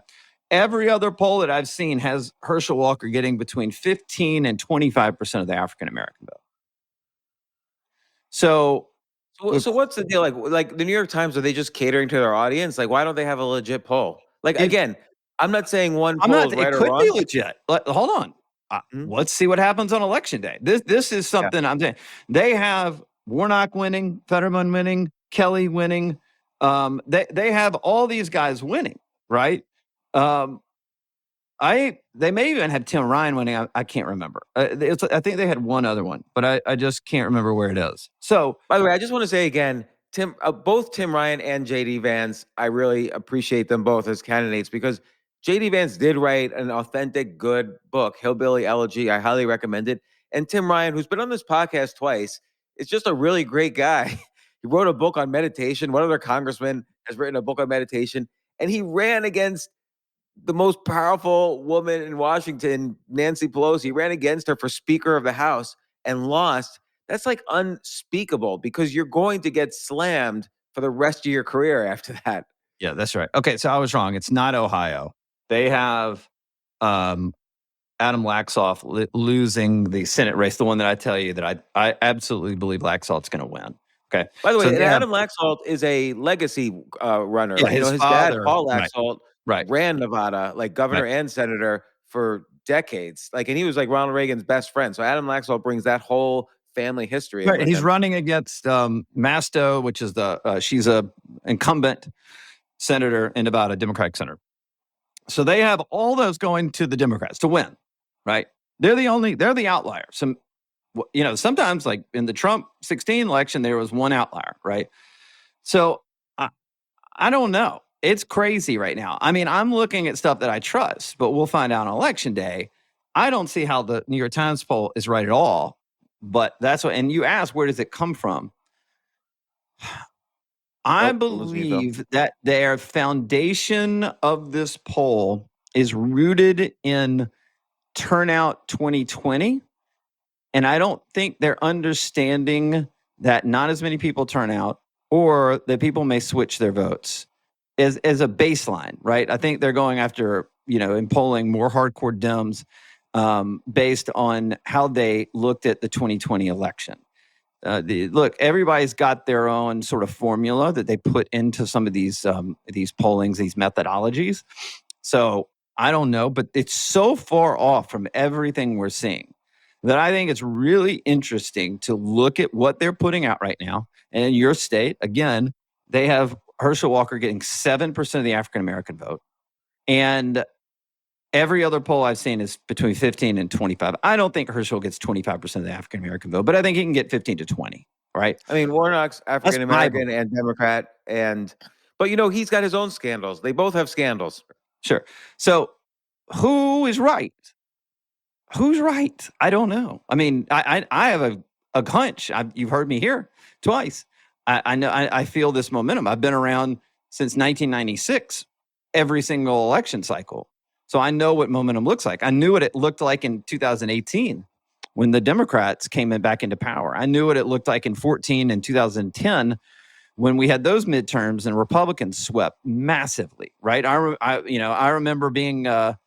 Every other poll that I've seen has Herschel Walker getting between 15 and 25% of the African American vote. So So what's the deal? Like the New York Times, are they just catering to their audience? Like, why don't they have a legit poll? Like, it, again, I'm not saying one I'm poll not. is It right or could be wrong. legit. Hold on. Mhm. Let's see what happens on election day. This is Yeah. something I'm saying. They have Warnock winning, Fetterman winning, Kelly winning. They have all these guys winning, right? Um, they may even have Tim Ryan winning. I can't remember. I think they had one other one, but I just can't remember where it is. So By the way, I just want to say again, both Tim Ryan and JD Vance, I really appreciate them both as candidates because JD Vance did write an authentic, good book, Hillbilly Elegy. I highly recommend it. And Tim Ryan, who's been on this podcast twice, is just a really great guy. He wrote a book on meditation. One other congressman has written a book on meditation, and he ran against the most powerful woman in Washington, Nancy Pelosi. He ran against her for Speaker of the House and lost. That's like unspeakable because you're going to get slammed for the rest of your career after that. yeah, that's right. Okay, so I was wrong. It's not Ohio. They have Adam Laxalt losing the Senate race, the one that I tell you that I absolutely believe Laxalt's going to win. Okay. By the way, So and they have, Adam Laxalt is a legacy runner. yeah, You know, his his dad, father. Paul Right. Laxalt, Right. ran Nevada, like governor Right. and senator for decades. Like, and he was like Ronald Reagan's best friend. So Adam Laxalt brings that whole family history in Right. with He's him. running against Masto, which is she's a incumbent senator in Nevada, Democratic senator. So they have all those going to the Democrats to win, right? They're the outlier. Sometimes like in the Trump 16 election, there was one outlier, right? So I don't know. It's crazy right now. I mean, I'm looking at stuff that I trust, but we'll find out on election day. I don't see how the New York Times poll is right at all. But that's what, and you ask, where does it come from? I believe that their foundation of this poll is rooted in turnout 2020. And I don't think they're understanding that not as many people turn out or that people may switch their votes as a baseline, right? I think they're going after, in polling more hardcore Dems based on how they looked at the 2020 election. Look, everybody's got their own sort of formula that they put into some of these pollings, these methodologies. So I don't know, but it's so far off from everything we're seeing that I think it's really interesting to look at what they're putting out right now. And in your state, again, they have Herschel Walker getting 7% of the African American vote. And every other poll I've seen is between 15 and 25. I don't think Herschel gets 25% of the African American vote, but I think he can get 15 to 20, right? I mean, Warnock's African American and Democrat, but he's got his own scandals. They both have scandals. Sure. So who is right? Who's right? I don't know. I mean, I have a hunch. You've heard me here twice. I know. I feel this momentum. I've been around since 1996, every single election cycle. So I know what momentum looks like. I knew what it looked like in 2018 when the Democrats came back into power. I knew what it looked like in 14 and 2010 when we had those midterms and Republicans swept massively. Right? I remember being a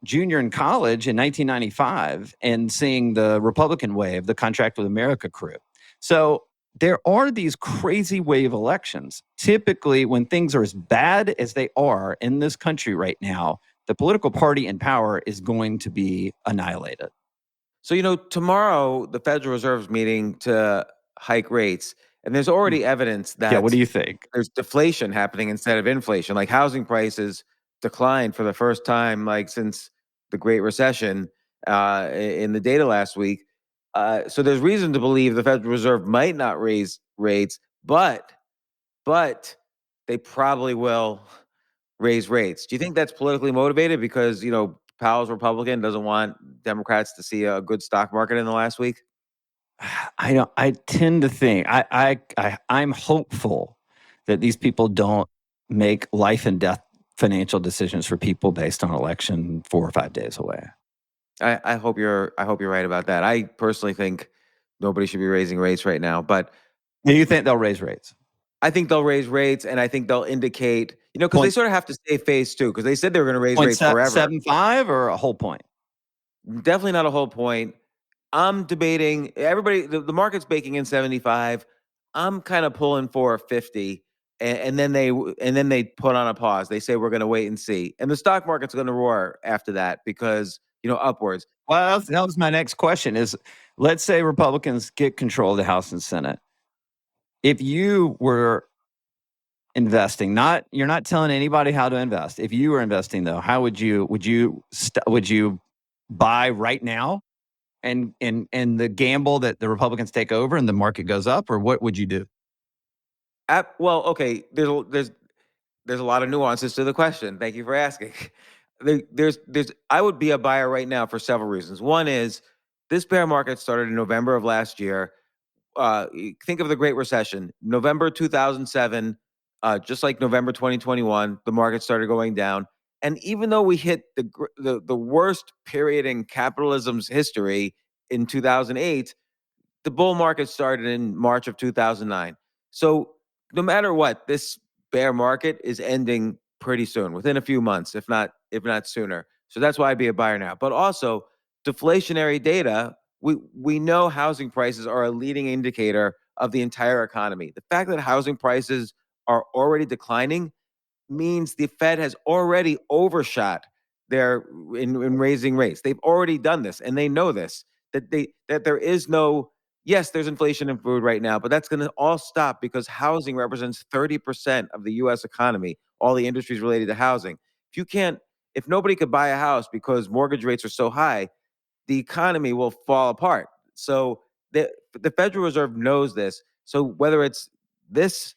junior in college in 1995 and seeing the Republican wave, the Contract with America crew. So there are these crazy wave elections. Typically, when things are as bad as they are in this country right now, the political party in power is going to be annihilated. So, tomorrow the Federal Reserve's meeting to hike rates, and there's already evidence that what do you think? There's deflation happening instead of inflation. Like housing prices declined for the first time like since the Great Recession in the data last week. So there's reason to believe the Federal Reserve might not raise rates, but they probably will raise rates. Do you think that's politically motivated because, Powell's Republican doesn't want Democrats to see a good stock market in the last week? I tend to think I'm hopeful that these people don't make life and death financial decisions for people based on election 4 or 5 days away. I hope you're right about that. I personally think nobody should be raising rates right now, but Do you think they'll raise rates? I think they'll raise rates, and I think they'll indicate, because they sort of have to stay phase two, because they said they were going to raise rates forever. 0.75 or a whole point? Definitely not a whole point. I'm debating everybody. The market's baking in 75. I'm kind of pulling for 50, and then they put on a pause. They say we're going to wait and see, and the stock market's going to roar after that because upwards. Well, that was my next question is, let's say Republicans get control of the House and Senate. If you were investing, you're not telling anybody how to invest. If you were investing though, how would you buy right now and the gamble that the Republicans take over and the market goes up, or what would you do? Well, okay. There's a lot of nuances to the question. Thank you for asking. There's I would be a buyer right now for several reasons. One is this bear market started in November of last year. Think of the Great Recession, November 2007, just like November 2021, the market started going down. And even though we hit the worst period in capitalism's history in 2008, the bull market started in March of 2009. So no matter what, this bear market is ending pretty soon, within a few months, if not sooner. So that's why I'd be a buyer now. But also, deflationary data, we know housing prices are a leading indicator of the entire economy. The fact that housing prices are already declining means the Fed has already overshot their in raising rates. They've already done this, and they know this. That there is no, yes, there's inflation in food right now, but that's going to all stop because housing represents 30% of the U.S. economy. All the industries related to housing. If nobody could buy a house because mortgage rates are so high, the economy will fall apart. So the Federal Reserve knows this. So whether it's this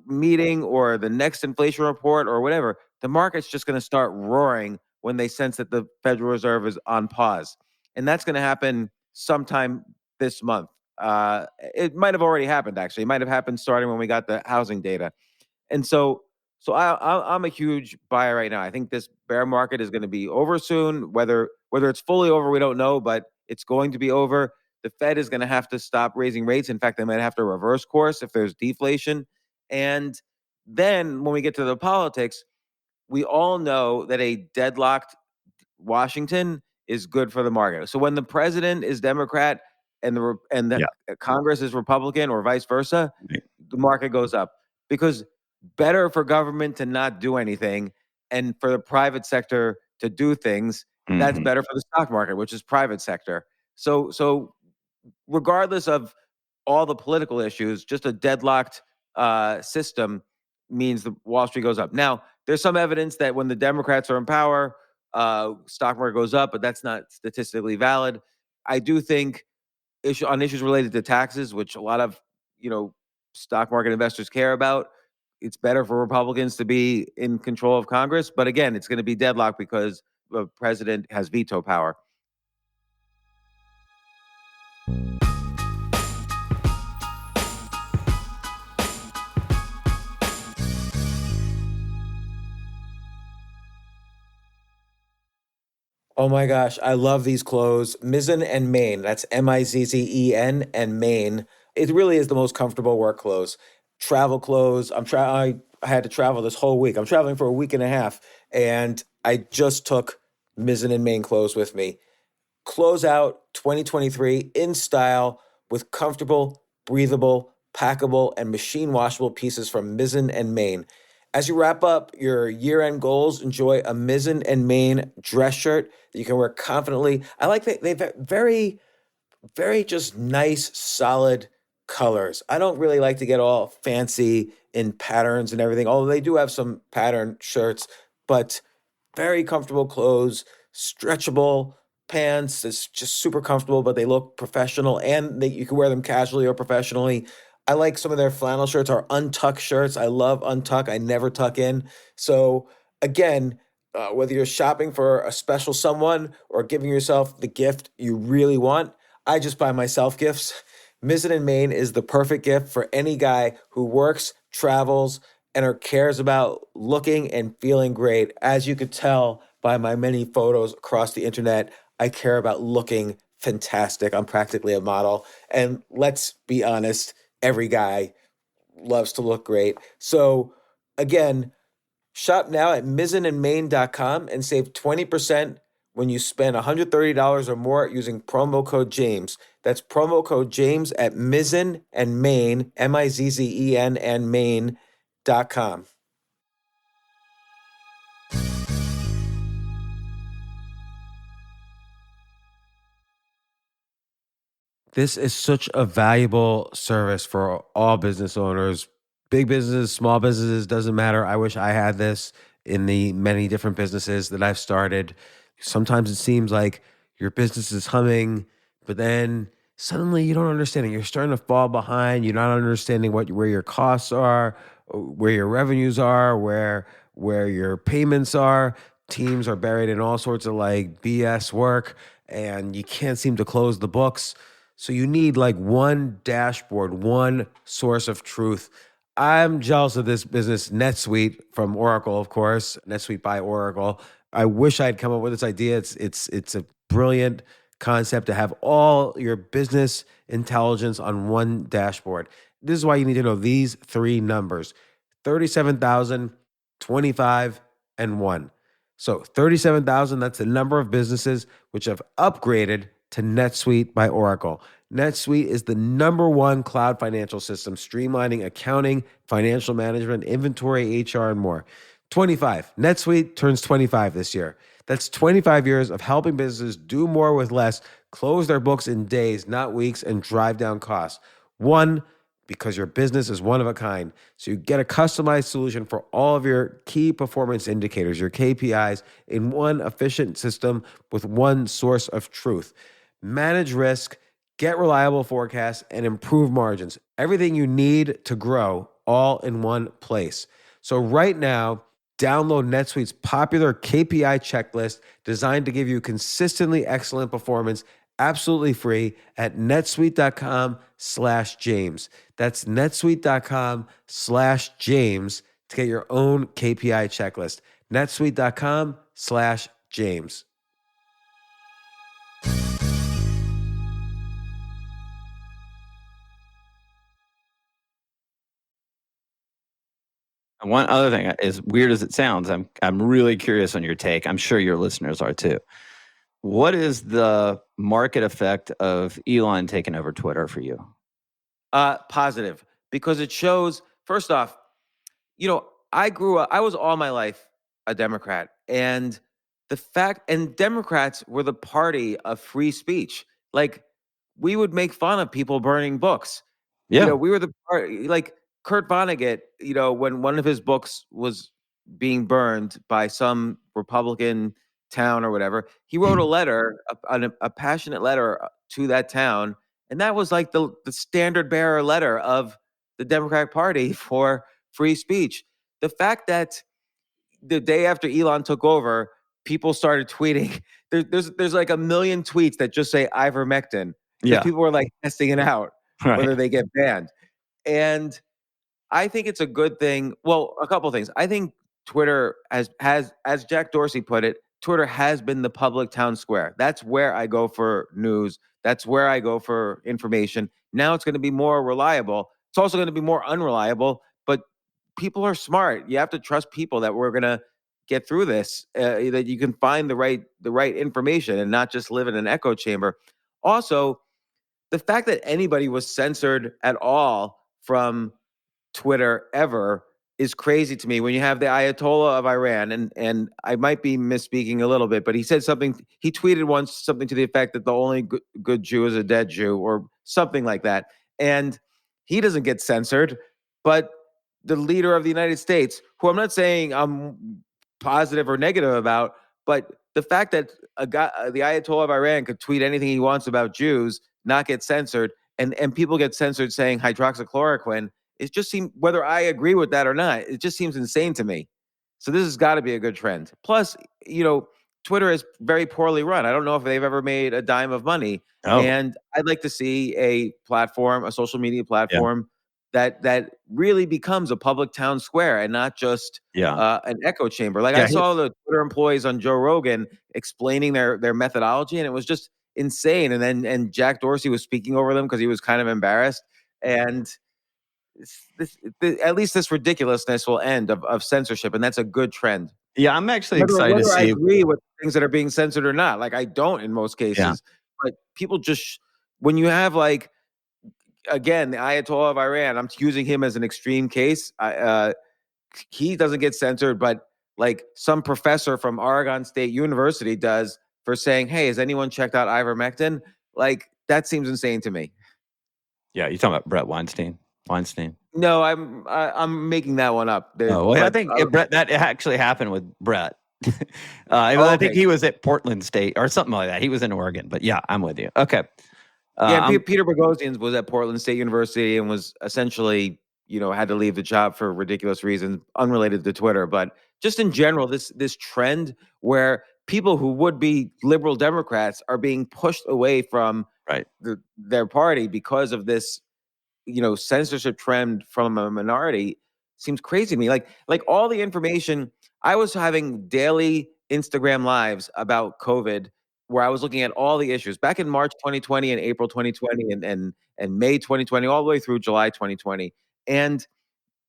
meeting or the next inflation report or whatever, the market's just going to start roaring when they sense that the Federal Reserve is on pause. And that's going to happen sometime this month. It might have already happened, actually. It might have happened starting when we got the housing data. And I'm a huge buyer right now. I think this bear market is going to be over soon. Whether it's fully over, we don't know, but it's going to be over. The Fed is going to have to stop raising rates. In fact, they might have to reverse course if there's deflation. And then when we get to the politics, we all know that a deadlocked Washington is good for the market. So when the president is Democrat and the Congress is Republican or vice versa, the market goes up because better for government to not do anything and for the private sector to do things. That's better for the stock market, which is private sector. So regardless of all the political issues, just a deadlocked system means the Wall Street goes up. Now, there's some evidence that when the Democrats are in power, stock market goes up, but that's not statistically valid. I do think on issues related to taxes, which a lot of stock market investors care about, it's better for Republicans to be in control of Congress. But again, it's going to be deadlocked because the president has veto power. Oh my gosh, I love these clothes. Mizzen and Main. That's Mizzen and Main. It really is the most comfortable work clothes. Travel clothes. I had to travel this whole week. I'm traveling for a week and a half, and I just took Mizzen and Main clothes with me. Close out 2023 in style with comfortable, breathable, packable, and machine washable pieces from Mizzen and Main. As you wrap up your year-end goals, enjoy a Mizzen and Main dress shirt that you can wear confidently. I like that they've very, very just nice, solid colors. I don't really like to get all fancy in patterns and everything, although they do have some pattern shirts, but very comfortable clothes, stretchable pants. It's just super comfortable, but they look professional and you can wear them casually or professionally. I like some of their flannel shirts or untuck shirts. I love untuck. I never tuck in. So again, whether you're shopping for a special someone or giving yourself the gift you really want, I just buy myself gifts. Mizzen and Main is the perfect gift for any guy who works, travels, and or cares about looking and feeling great. As you could tell by my many photos across the internet, I care about looking fantastic. I'm practically a model. And let's be honest, every guy loves to look great. So again, shop now at mizzenandmain.com and save 20% when you spend $130 or more using promo code James. That's promo code James at Mizzen and Maine, Mizzen and Maine.com. This is such a valuable service for all business owners, big businesses, small businesses, doesn't matter. I wish I had this in the many different businesses that I've started. Sometimes it seems like your business is humming, but then suddenly you don't understand it. You're starting to fall behind. You're not understanding where your costs are, where your revenues are, where your payments are. Teams are buried in all sorts of like BS work, and you can't seem to close the books. So you need like one dashboard, one source of truth. I'm jealous of this business, NetSuite from Oracle, of course, NetSuite by Oracle. I wish I'd come up with this idea. It's a brilliant concept to have all your business intelligence on one dashboard. This is why you need to know these three numbers: 37,000, 25, and 1. So 37,000, that's the number of businesses which have upgraded to NetSuite by Oracle. NetSuite is the number one cloud financial system, streamlining accounting, financial management, inventory, HR, and more. 25. NetSuite turns 25 this year. That's 25 years of helping businesses do more with less, close their books in days, not weeks, and drive down costs. One, because your business is one of a kind. So you get a customized solution for all of your key performance indicators, your KPIs, in one efficient system with one source of truth. Manage risk, get reliable forecasts, and improve margins. Everything you need to grow all in one place. So right now, download NetSuite's popular KPI checklist designed to give you consistently excellent performance absolutely free at netsuite.com/James. That's netsuite.com/James to get your own KPI checklist. netsuite.com/James. And one other thing, as weird as it sounds, I'm really curious on your take. I'm sure your listeners are too. What is the market effect of Elon taking over Twitter for you? Positive, because it shows, first off, I grew up, I was all my life a Democrat. And Democrats were the party of free speech. Like, we would make fun of people burning books. Yeah. We were the party, like Kurt Vonnegut, when one of his books was being burned by some Republican town or whatever, he wrote a letter, a passionate letter to that town. And that was like the standard bearer letter of the Democratic Party for free speech. The fact that the day after Elon took over, people started tweeting. There's like a million tweets that just say ivermectin, because Yeah. people were like testing it out, Right. whether they get banned. And I think it's a good thing. Well, a couple of things. I think Twitter has, as Jack Dorsey put it, Twitter has been the public town square. That's where I go for news. That's where I go for information. Now it's going to be more reliable. It's also going to be more unreliable, but people are smart. You have to trust people that we're going to get through this, that you can find the right information and not just live in an echo chamber. Also, the fact that anybody was censored at all from Twitter ever is crazy to me. When you have the Ayatollah of Iran, and I might be misspeaking a little bit, but he said something, he tweeted once something to the effect that the only good Jew is a dead Jew, or something like that. And he doesn't get censored, but the leader of the United States, who I'm not saying I'm positive or negative about, but the fact that a guy, the Ayatollah of Iran, could tweet anything he wants about Jews, not get censored, and people get censored saying hydroxychloroquine, it just seems, whether I agree with that or not, it just seems insane to me. So this has got to be a good trend. Plus, Twitter is very poorly run. I don't know if they've ever made a dime of money. Oh. And I'd like to see a platform, a social media platform that really becomes a public town square and not just an echo chamber. Like, I saw the Twitter employees on Joe Rogan explaining their methodology, and it was just insane. And Jack Dorsey was speaking over them because he was kind of embarrassed. And at least this ridiculousness will end of censorship, and that's a good trend. Yeah, I'm actually excited to Whether I see. agree with things that are being censored or not. Like I don't in most Yeah. cases, but people just when you have like again the Ayatollah of Iran, I'm using him as an extreme case. He doesn't get censored, but like some professor from Oregon State University does for saying, "Hey, has anyone checked out ivermectin?" Like that seems insane to me. Yeah, you're talking about Brett Weinstein. No, I'm making that one up. Oh, well, I But think Brett, that actually happened with Brett. I think okay, he was at Portland State or something like that. He was in Oregon, but yeah, I'm with you. Okay. yeah, I'm Peter Boghossian was at Portland State University and was essentially, had to leave the job for ridiculous reasons unrelated to Twitter. But just in general, this trend where people who would be liberal Democrats are being pushed away from right. their party because of this censorship trend from a minority seems crazy to me. Like all the information, I was having daily Instagram lives about COVID where I was looking at all the issues back in March 2020 and April 2020 and May 2020 all the way through July 2020. And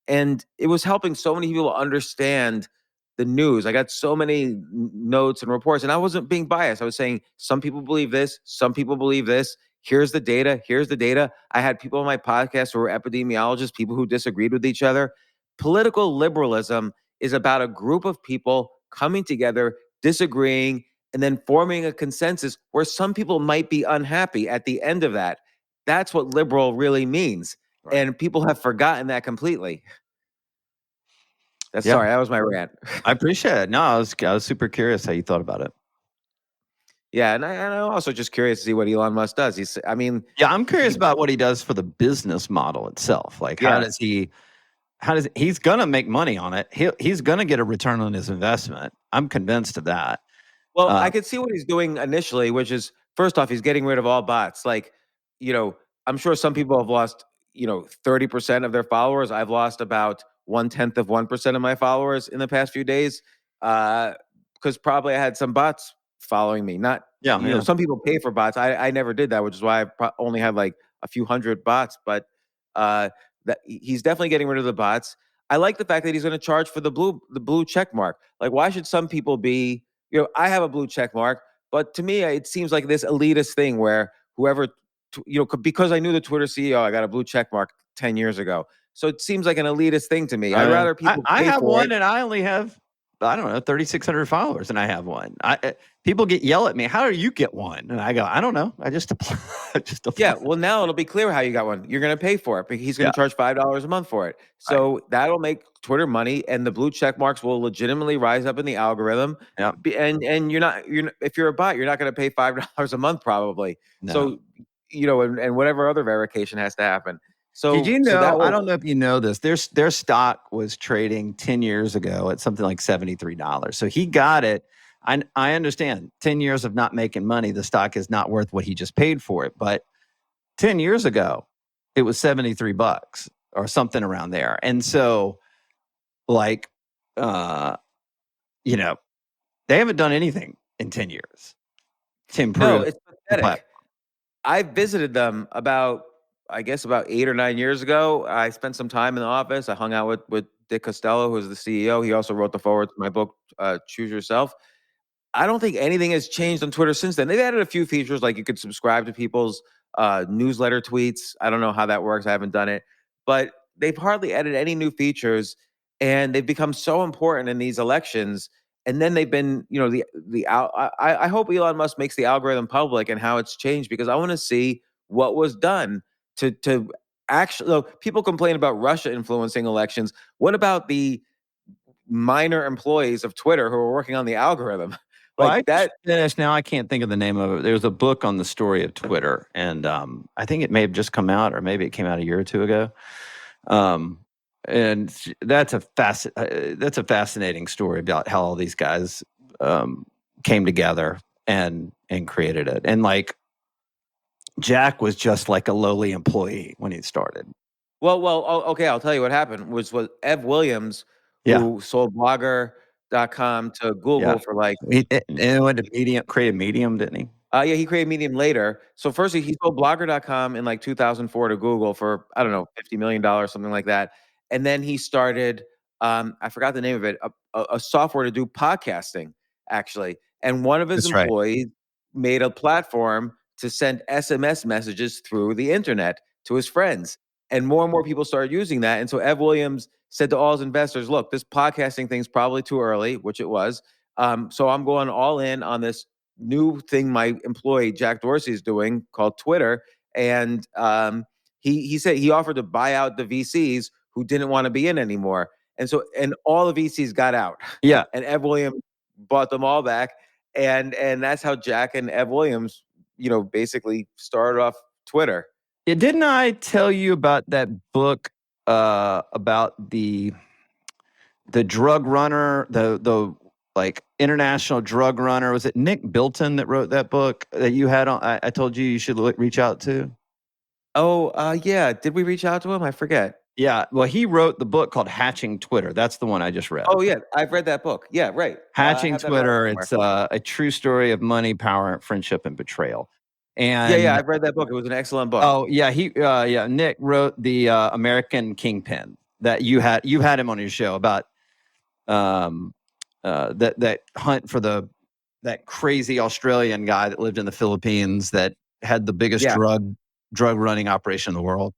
it was helping so many people understand the news. I got so many notes and reports, and I wasn't being biased. I was saying some people believe this, some people believe this. Here's the data. Here's the data. I had people on my podcast who were epidemiologists, people who disagreed with each other. Political liberalism is about a group of people coming together, disagreeing, and then forming a consensus where some people might be unhappy at the end of that. That's what liberal really means. Right. And people have forgotten that completely. Yeah. Sorry, that was my rant. I appreciate it. No, I was super curious how you thought about it. Yeah, and I'm also just curious to see what Elon Musk does. Yeah, I'm curious about what he does for the business model itself. Like, Yeah. he's gonna make money on it. He's gonna get a return on his investment. I'm convinced of that. Well, I could see what he's doing initially, which is first off, he's getting rid of all bots. Like, I'm sure some people have lost, 30% of their followers. I've lost about 1/10 of 1% of my followers in the past few days. Because probably I had some bots following me. Not, Yeah. some people pay for bots. I never did that, which is why I only had like a few hundred bots. But that he's definitely getting rid of the bots. I like the fact that he's going to charge for the blue check mark. Like, why should some people be? I have a blue check mark, but to me, it seems like this elitist thing where whoever, because I knew the Twitter CEO, I got a blue check mark 10 years ago. So it seems like an elitist thing to me. I'd rather people I pay have for one, it. and I only have 3,600 followers, and I have one. People yell at me, "How do you get one?" And I go, "I don't know. I just apply." Yeah, well, now it'll be clear how you got one. You're going to pay for it because he's going to charge $5 a month for it. So that'll make Twitter money, and the blue check marks will legitimately rise up in the algorithm. Yeah. And if you're a bot, you're not going to pay $5 a month probably. No. So and whatever other verification has to happen. So Did you so know? that will, I don't know if you know this. Their stock was trading 10 years ago at something like $73. So he got it. I understand 10 years of not making money, the stock is not worth what he just paid for it. But 10 years ago, it was $73 or something around there. And so, like, they haven't done anything in 10 years to improve. No, it's pathetic. I visited them about 8 or 9 years ago. I spent some time in the office. I hung out with Dick Costello, who's the CEO. He also wrote the foreword to my book, Choose Yourself. I don't think anything has changed on Twitter since then. They've added a few features, like you could subscribe to people's newsletter tweets. I don't know how that works. I haven't done it, but they've hardly added any new features, and they've become so important in these elections. And then they've been, I hope Elon Musk makes the algorithm public and how it's changed because I want to see what was done to actually. Look, people complain about Russia influencing elections. What about the minor employees of Twitter who are working on the algorithm? Well, Like I that. just finished now. I can't think of the name of it. There's a book on the story of Twitter, and I think it may have just come out, or maybe it came out a year or two ago. And that's a fascinating story about how all these guys came together and created it. And like Jack was just like a lowly employee when he started. Well, okay. I'll tell you what happened was Ev Williams, who sold Blogger.com to Google for like. He went to Medium, created Medium, didn't he? Yeah, he created Medium later. So first he sold Blogger.com in like 2004 to Google for, I don't know, $50 million, something like that. And then he started I forgot the name of it, a software to do podcasting, actually. And one of his That's right. employees made a platform to send SMS messages through the internet to his friends. And more people started using that. And so Ev Williams said to all his investors, look, this podcasting thing's probably too early, which it was. So I'm going all in on this new thing my employee Jack Dorsey is doing called Twitter. And he said he offered to buy out the VCs who didn't want to be in anymore. And all the VCs got out. Yeah. And Ev Williams bought them all back. And that's how Jack and Ev Williams, basically started off Twitter. Yeah, didn't I tell you about that book about the drug runner, the like international drug runner? Was it Nick Bilton that wrote that book that you had on? I told you should reach out to. Oh, yeah. Did we reach out to him? I forget. Yeah, well, he wrote the book called Hatching Twitter. That's the one I just read. Oh, yeah. I've read that book. Yeah, right. Hatching Twitter. It's a true story of money, power, friendship, and betrayal. And yeah, I've read that book. It was an excellent book. Oh, yeah, Nick wrote the American Kingpin that you had him on your show about that hunt for that crazy Australian guy that lived in the Philippines that had the biggest drug running operation in the world.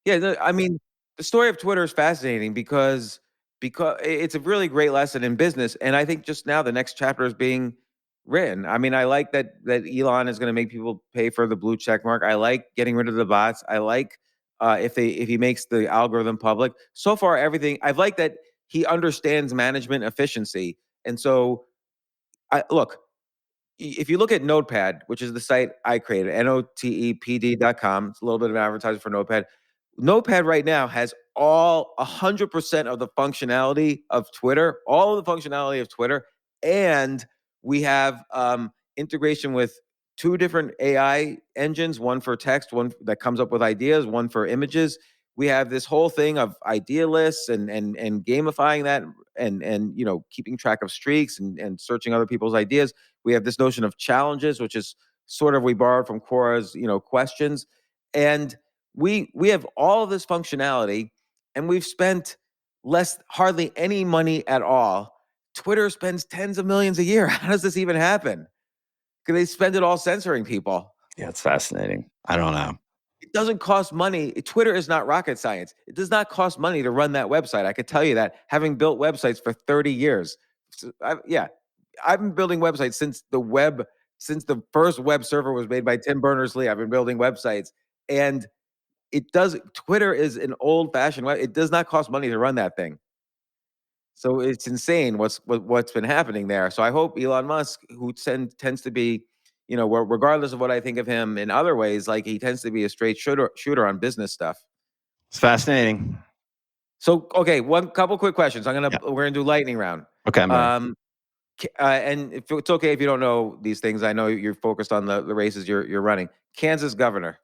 Yeah, I mean, the story of Twitter is fascinating because it's a really great lesson in business, and I think just now the next chapter is being written. I mean, I like that Elon is going to make people pay for the blue check mark. I like getting rid of the bots. I like if he makes the algorithm public. So far, everything I've liked that he understands management efficiency, and so look. If you look at Notepad, which is the site I created, notepd.com, it's a little bit of advertising for Notepad. Notepad right now has all 100% of the functionality of Twitter, and we have integration with two different AI engines, one for text, one that comes up with ideas, one for images. We have this whole thing of idea lists and gamifying that and keeping track of streaks and searching other people's ideas. We have this notion of challenges, which is sort of we borrowed from Quora's questions. And we have all of this functionality, and we've spent hardly any money at all. Twitter spends tens of millions a year. How does this even happen? Because they spend it all censoring people. Yeah, it's fascinating. I don't know. It doesn't cost money. Twitter is not rocket science. It does not cost money to run that website. I could tell you that, having built websites for 30 years. So I've been building websites since the first web server was made by Tim Berners-Lee. I've been building websites, and Twitter is an old-fashioned web. It does not cost money to run that thing. So it's insane what's been happening there. So I hope Elon Musk, who tends to be, regardless of what I think of him in other ways, like he tends to be a straight shooter on business stuff. It's fascinating. So, okay, couple quick questions. We're gonna do lightning round. Okay, I'm ready. And if it's okay if you don't know these things, I know you're focused on the races you're running. Kansas governor.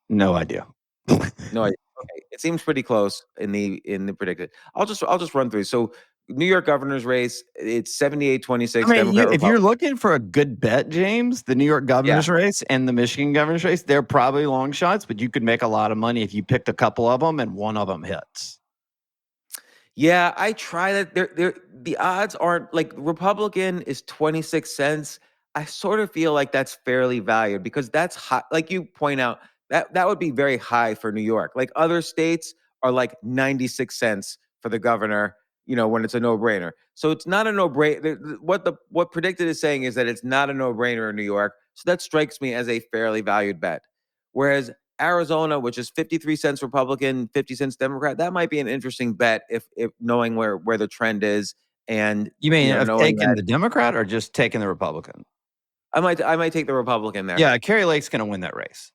No idea. No idea. Okay, it seems pretty close in the predicted. I'll just run through. So New York governor's race, it's 78-26. I mean, if you're looking for a good bet, James, the New York governor's race and the Michigan governor's race, they're probably long shots, but you could make a lot of money if you picked a couple of them and one of them hits. Yeah, I try that. The odds aren't like Republican is 26 cents. I sort of feel like that's fairly valued because that's high. Like you point out, that would be very high for New York. Like other states are like 96 cents for the governor, when it's a no-brainer. So it's not a no-brainer. What Predicted is saying is that it's not a no-brainer in New York. So that strikes me as a fairly valued bet. Whereas Arizona, which is 53 cents Republican, 50 cents Democrat, that might be an interesting bet if knowing where the trend is. And you mean taking the Democrat or just taking the Republican? I might take the Republican there. Yeah, Kerry Lake's going to win that race.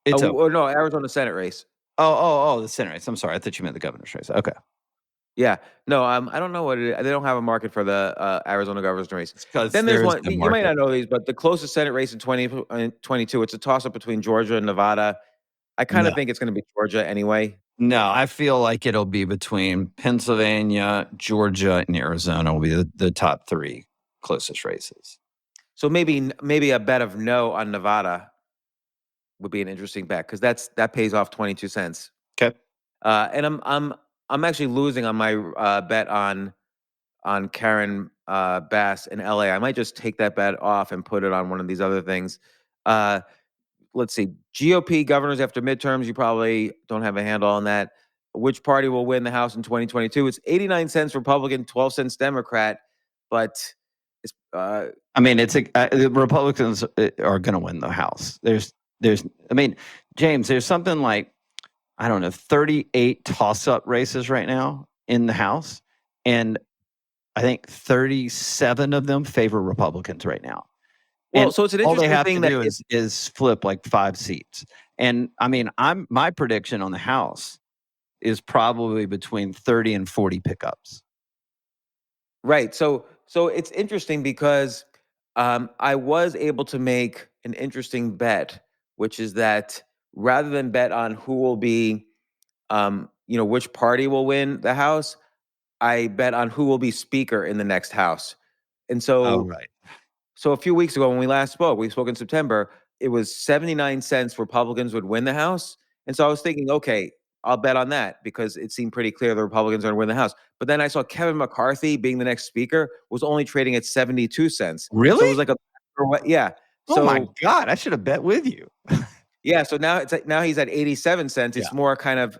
No, Arizona Senate race. Oh, the Senate race. I'm sorry, I thought you meant the governor's race. Okay. Yeah, no, I don't know what it is. They don't have a market for the Arizona governor's race. Then there's one. You might not know these, but the closest Senate race in 2022, it's a toss-up between Georgia and Nevada. I kind of think it's going to be Georgia anyway. No, I feel like it'll be between Pennsylvania, Georgia, and Arizona will be the top three closest races. So maybe a bet of no on Nevada would be an interesting bet because that pays off 22 cents. Okay. And I'm actually losing on my bet on Karen Bass in LA. I might just take that bet off and put it on one of these other things. Uh, let's see. GOP governors after midterms. You probably don't have a handle on that. Which party will win the House in 2022? It's 89 cents Republican, 12 cents Democrat, but it's I mean, the Republicans are going to win the House. I mean, James, there's something like, I don't know, 38 toss-up races right now in the House, and I think 37 of them favor Republicans right now. well, And so it's an all they interesting have thing to that do is flip like 5 seats. And I mean, my prediction on the House is probably between 30 and 40 pickups. right. So it's interesting because I was able to make an interesting bet, which is that rather than bet on who will be, which party will win the House, I bet on who will be Speaker in the next House. And Oh, so right. So a few weeks ago when we spoke in September, it was 79 cents Republicans would win the House. And so I was thinking, okay, I'll bet on that because it seemed pretty clear the Republicans are going to win the House. But then I saw Kevin McCarthy being the next speaker was only trading at 72 cents. So it Really? was like yeah. Oh my So God, I should have bet with you. yeah, so now he's at 87 cents. It's Yeah. more kind of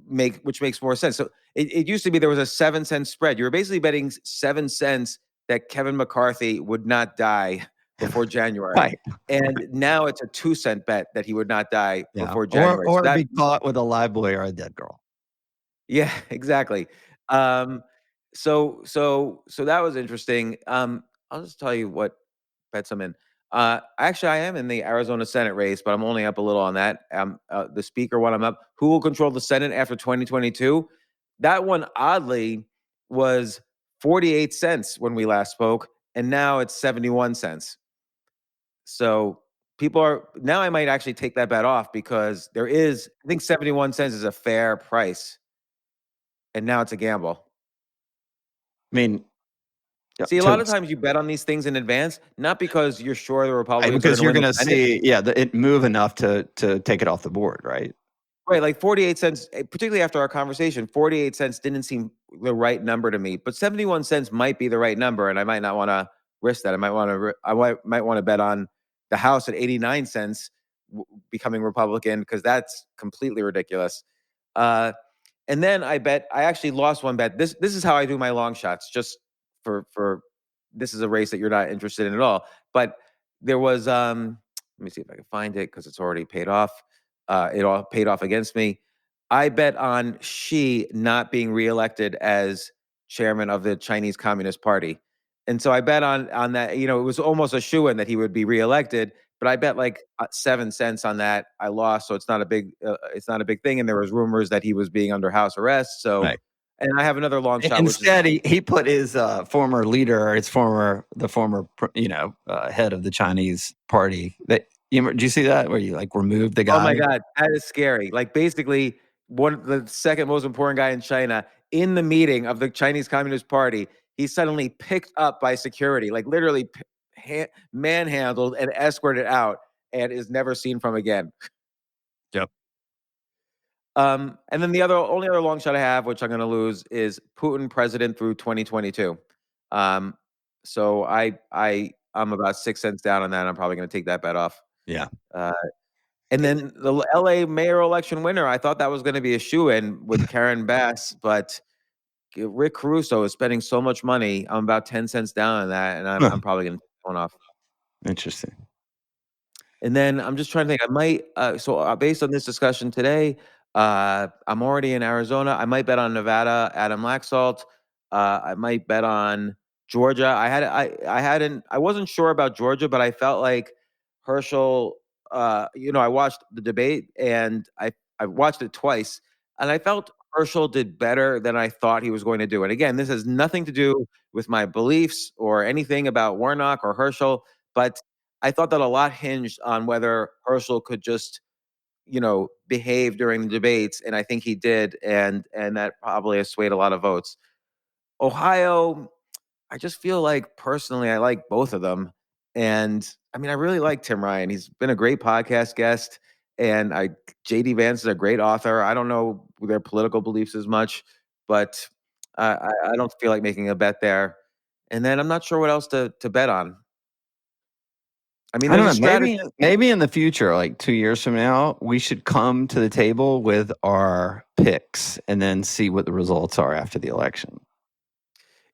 which makes more sense. So it used to be there was a 7 cent spread. You were basically betting 7 cents that Kevin McCarthy would not die before January. Right. And now it's a 2 cent bet that he would not die Yeah. before January. So Or that be caught with a live boy or a dead girl. yeah, exactly. Um, so that was interesting. I'll just tell you what bets I'm in. Actually, I am in the Arizona Senate race, but I'm only up a little on that. The speaker one, I'm up. Who will control the Senate after 2022? That one, oddly, was 48 cents when we last spoke, and now it's 71 cents. So now I might actually take that bet off because I think 71 cents is a fair price, and now it's a gamble. I mean, yeah, See, a lot of times you bet on these things in advance, not because you're sure the Republicans are because going to you're win going the to Senate. see, it move enough to take it off the board, right? Right, like 48 cents, particularly after our conversation, 48 cents didn't seem the right number to me, but 71 cents might be the right number, and I might not want to risk that. I might want to bet on the House at 89 cents becoming Republican because that's completely ridiculous. Uh, and then I actually lost one bet. This is how I do my long shots, just for this is a race that you're not interested in at all. But there was let me see if I can find it because it's already paid off. It all paid off against me. I bet on Xi not being reelected as chairman of the Chinese Communist Party. And so I bet on that, it was almost a shoo-in that he would be reelected, but I bet like 7 cents on that. I lost, so it's not a big thing. And there was rumors that he was being under house arrest. So, Right. and I have another long shot, which is Instead, he put his former leader, the former head of the Chinese party. Did you see that where you like removed the guy? oh my God, that is scary. Like basically, the second most important guy in China in the meeting of the Chinese Communist Party, he's suddenly picked up by security, like literally manhandled and escorted out, and is never seen from again. Yep. And then the only other long shot I have, which I'm going to lose, is Putin president through 2022. So I'm about 6 cents down on that. I'm probably going to take that bet off. Yeah. And then the LA mayor election winner, I thought that was going to be a shoo-in with Karen Bass, but Rick Caruso is spending so much money. I'm about 10 cents down on that, and I'm probably going to take one off. Interesting. And then I'm just trying to think. I might based on this discussion today, I'm already in Arizona. I might bet on Nevada, Adam Laxalt. I might bet on Georgia. I wasn't sure about Georgia, but I felt like Herschel. I watched the debate and I watched it twice, and I felt Herschel did better than I thought he was going to do. And again, this has nothing to do with my beliefs or anything about Warnock or Herschel, but I thought that a lot hinged on whether Herschel could just, behave during the debates, and I think he did, and that probably has swayed a lot of votes. Ohio, I just feel like personally I like both of them, and I mean I really like Tim Ryan. He's been a great podcast guest, and JD Vance is a great author. I don't know their political beliefs as much, but I don't feel like making a bet there. And then I'm not sure what else to bet on. I mean, I there's don't a know. strategy. Maybe in the future, like 2 years from now, we should come to the table with our picks and then see what the results are after the election.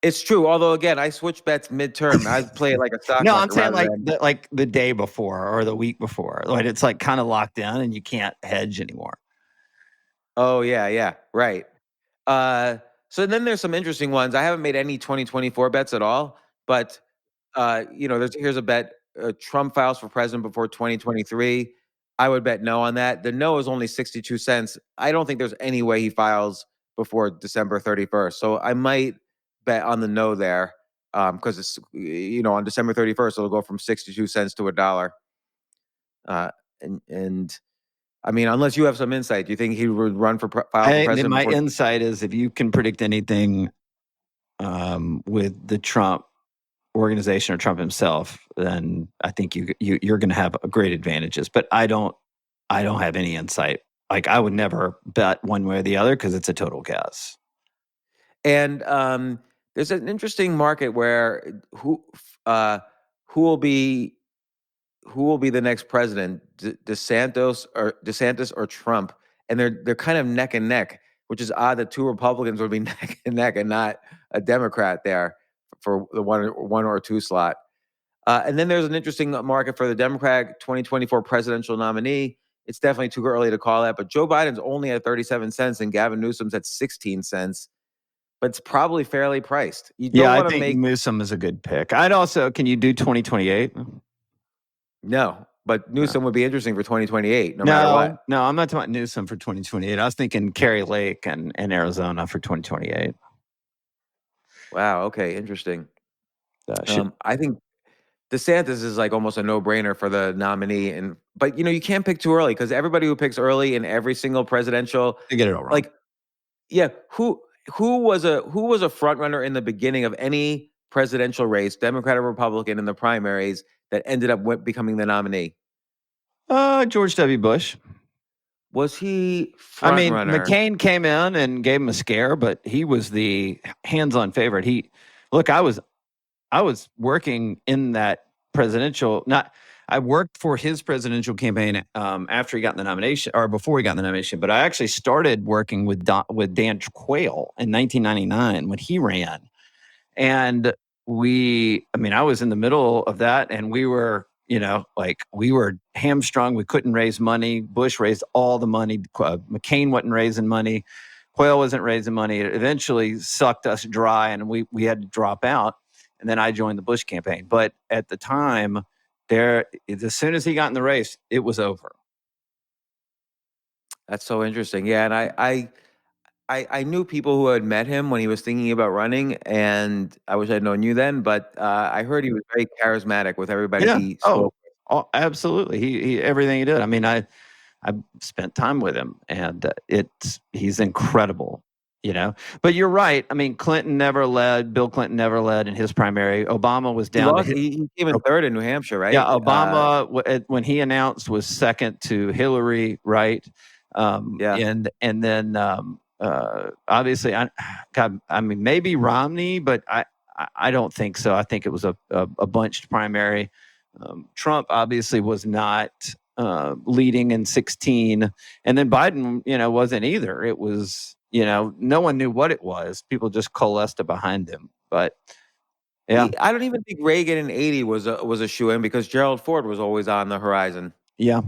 It's true. Although, again, I switch bets midterm. I play it like a stock No, I'm market saying rather than. like the day before or the week before. Like it's like kind of locked in and you can't hedge anymore. Oh, yeah, right. So then there's some interesting ones. I haven't made any 2024 bets at all, but here's a bet. Trump files for president before 2023. I would bet no on that. The no is only 62 cents. I don't think there's any way he files before December 31st. So I might bet on the no there, because it's on December 31st it'll go from 62 cents to $1. Uh, and I mean, unless you have some insight, do you think he would run for file for president My before? insight is if you can predict anything with the Trump organization or Trump himself, then I think you're going to have great advantages. But I don't have any insight. Like I would never bet one way or the other because it's a total guess. And there's an interesting market where who will be the next president, DeSantis or Trump, and they're kind of neck and neck, which is odd that two Republicans would be neck and neck and not a Democrat there for the one or two slot. And then there's an interesting market for the Democratic 2024 presidential nominee. It's definitely too early to call that, but Joe Biden's only at 37 cents and Gavin Newsom's at 16 cents. But it's probably fairly priced. You don't I want to think make Newsom is a good pick. Can you do 2028? no, but Newsom would be interesting for 2028, no matter what. No, I'm not talking about Newsom for 2028. I was thinking Kerry Lake and Arizona for 2028. Wow. Okay. Interesting. I think DeSantis is like almost a no-brainer for the nominee, but you can't pick too early because everybody who picks early in every single presidential, They get it all wrong. like, yeah, who was a front runner in the beginning of any presidential race, Democrat or Republican, in the primaries that ended up becoming the nominee? George W. Bush. Was he front runner? McCain came in and gave him a scare, but he was the hands-on favorite. I was working in that I worked for his presidential campaign after he got the nomination or before he got the nomination, but I actually started working with Dan Quayle in 1999 when he ran. And I was in the middle of that and we were, we were hamstrung. We couldn't raise money. Bush raised all the money. McCain wasn't raising money. Quayle wasn't raising money. It eventually sucked us dry and we had to drop out. And then I joined the Bush campaign. But at the time, as soon as he got in the race, it was over. That's so interesting. Yeah, and I knew people who had met him when he was thinking about running, and I wish I'd known you then. But I heard he was very charismatic with everybody he spoke with. Oh, absolutely. He everything he did. I mean, I spent time with him, and he's incredible. But you're right. I mean, Bill Clinton never led in his primary. Obama was down. He came in third in New Hampshire, right? Yeah, Obama when he announced was second to Hillary, right? And then obviously, maybe Romney, but I don't think so. I think it was a bunched primary. Trump obviously was not leading in 2016, and then Biden, wasn't either. It was. No one knew what it was. People just coalesced behind him. But yeah, I don't even think Reagan in 80 was a shoo-in because Gerald Ford was always on the horizon. Yeah.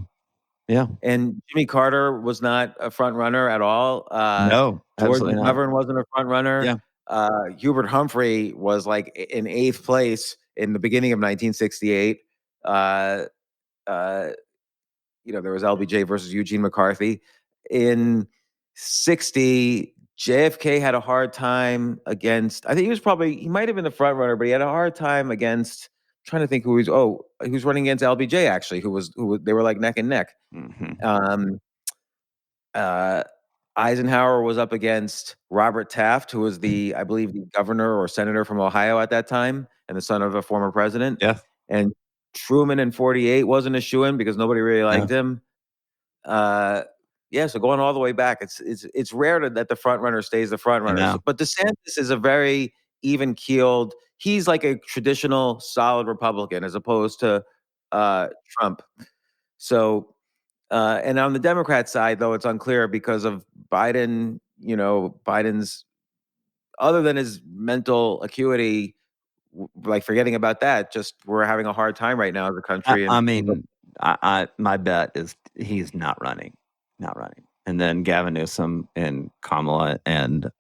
And Jimmy Carter was not a front runner at all. No, George absolutely McGovern wasn't a front runner. Yeah. Hubert Humphrey was like in 8th place in the beginning of 1968. There was LBJ versus Eugene McCarthy. In 60, JFK had a hard time against, I think he might have been the front runner, but he had a hard time against, I'm trying to think he was running against LBJ actually, who they were like neck and neck. Mm-hmm. Eisenhower was up against Robert Taft, who was I believe the governor or senator from Ohio at that time and the son of a former president. Yeah. And Truman in 48 wasn't a shoo-in because nobody really liked him. Yeah, so going all the way back, it's rare that the front runner stays the front I runner. know. But DeSantis is a very even keeled. He's like a traditional solid Republican as opposed to Trump. So, and on the Democrat side, though, it's unclear because of Biden. Biden's, other than his mental acuity, like forgetting about that, just we're having a hard time right now as a country, I and people. mean, my bet is he's not running, and then Gavin Newsom and Kamala and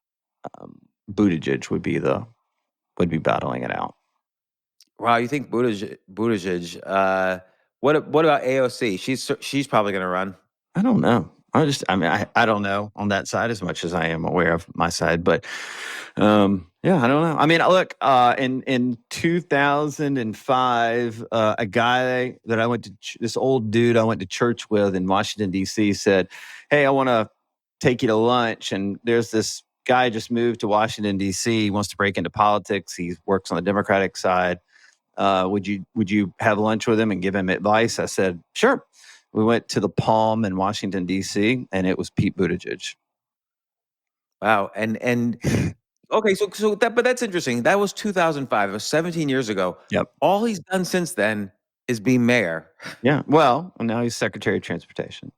Buttigieg would be battling it out. Wow, you think Buttigieg? What about AOC? She's probably going to run. I don't know. I don't know on that side as much as I am aware of my side, but yeah, I don't know. I mean, look, in 2005, a guy that I went to this old dude I went to church with in Washington D.C. said, "Hey, I want to take you to lunch," and there's this guy just moved to Washington D.C. He wants to break into politics. He works on the Democratic side. Would you have lunch with him and give him advice? I said, sure. We went to the Palm in Washington D.C. and it was Pete Buttigieg. Wow, and okay, but that's interesting. That was 2005. It was 17 years ago. Yep. All he's done since then is be mayor. Yeah. Well, now he's Secretary of Transportation.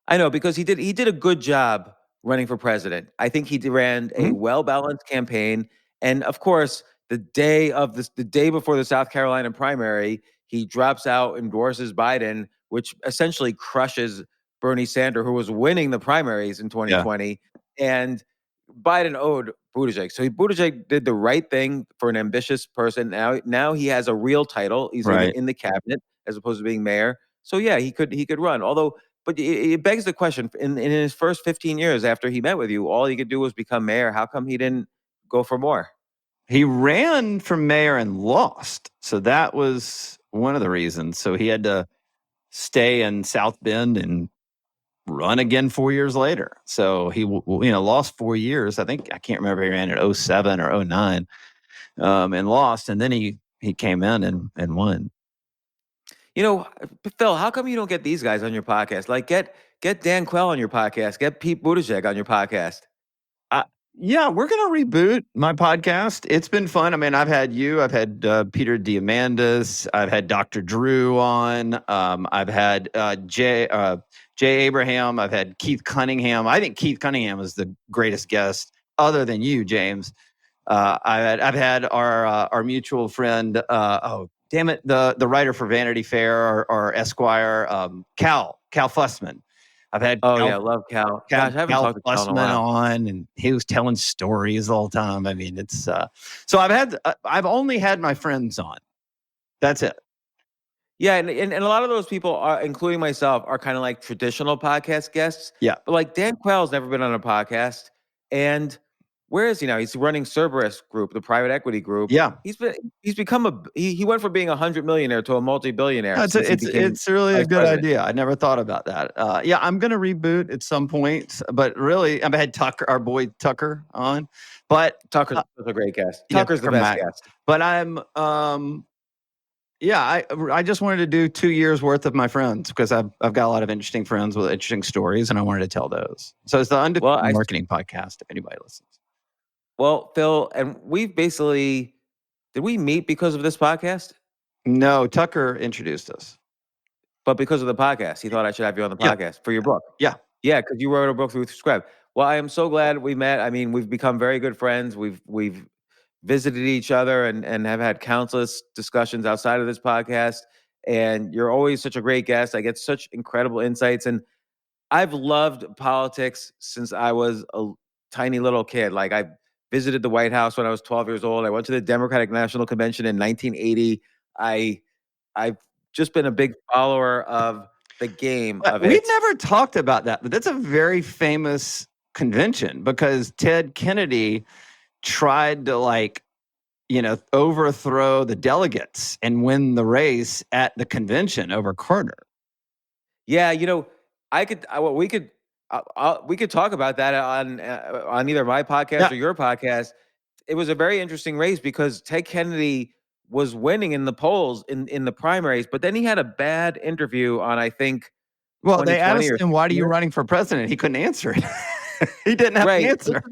I know, because he did a good job running for president. I think he ran a well-balanced campaign, and of course, the day before the South Carolina primary, he drops out, endorses Biden, which essentially crushes Bernie Sanders, who was winning the primaries in 2020, and Biden owed Buttigieg. So Buttigieg did the right thing for an ambitious person. Now he has a real title. He's Right. in the cabinet as opposed to being mayor. So yeah, he could run. Although, but it begs the question: in his first 15 years after he met with you, all he could do was become mayor. How come he didn't go for more? He ran for mayor and lost. So that was one of the reasons. So he had to stay in South Bend and run again 4 years later. So he lost 4 years. I can't remember, he ran at 07 or 09 and lost. And then he came in and won. Phil, how come you don't get these guys on your podcast? Like get Dan Quell on your podcast. Get Pete Buttigieg on your podcast. Yeah, we're going to reboot my podcast. It's been fun. I mean, I've had you. I've had Peter Diamandis. I've had Dr. Drew on. I've had Jay Abraham. I've had Keith Cunningham. I think Keith Cunningham is the greatest guest other than you, James. I've had our mutual friend. Oh, damn it, the writer for Vanity Fair or Esquire, Cal Fussman. I've had I love Cal. Gosh, I haven't talked to Cal in a while. on, and he was telling stories all the time. I mean, it's so I've only had my friends on. That's it. Yeah, and a lot of those people are, including myself, are kind of like traditional podcast guests. Yeah. But like Dan Quell's never been on a podcast. And where is he now? He's running Cerberus Group, the private equity group. Yeah. He's become he went from being a 100-millionaire to a multi-billionaire. It's really a good idea. I never thought about that. Yeah, I'm going to reboot at some point, but really, I've had our boy Tucker on, but Tucker's a great guest. Tucker's the best guest. But I'm, yeah, I just wanted to do 2 years worth of my friends because I've got a lot of interesting friends with interesting stories, and I wanted to tell those. So it's the Undefeated Marketing Podcast. If anybody listens. Well, Phil, and did we meet because of this podcast? No, Tucker introduced us. But because of the podcast, he thought I should have you on the podcast for your book. Yeah. Yeah, because you wrote a book through Scribe. Well, I am so glad we met. I mean, we've become very good friends. We've visited each other and have had countless discussions outside of this podcast. And you're always such a great guest. I get such incredible insights. And I've loved politics since I was a tiny little kid. Like I visited the White House when I was 12 years old. I went to the Democratic National Convention in 1980. I've just been a big follower of the game of it. We've never talked about that, but that's a very famous convention because Ted Kennedy tried to overthrow the delegates and win the race at the convention over Carter. Yeah, we could talk about that on either my podcast or your podcast. It was a very interesting race because Ted Kennedy was winning in the polls in the primaries, but then he had a bad interview on, I think, Well, they 2020 asked or him, "Why are you 16. running for president?" He couldn't answer it. He didn't have the Right. answer.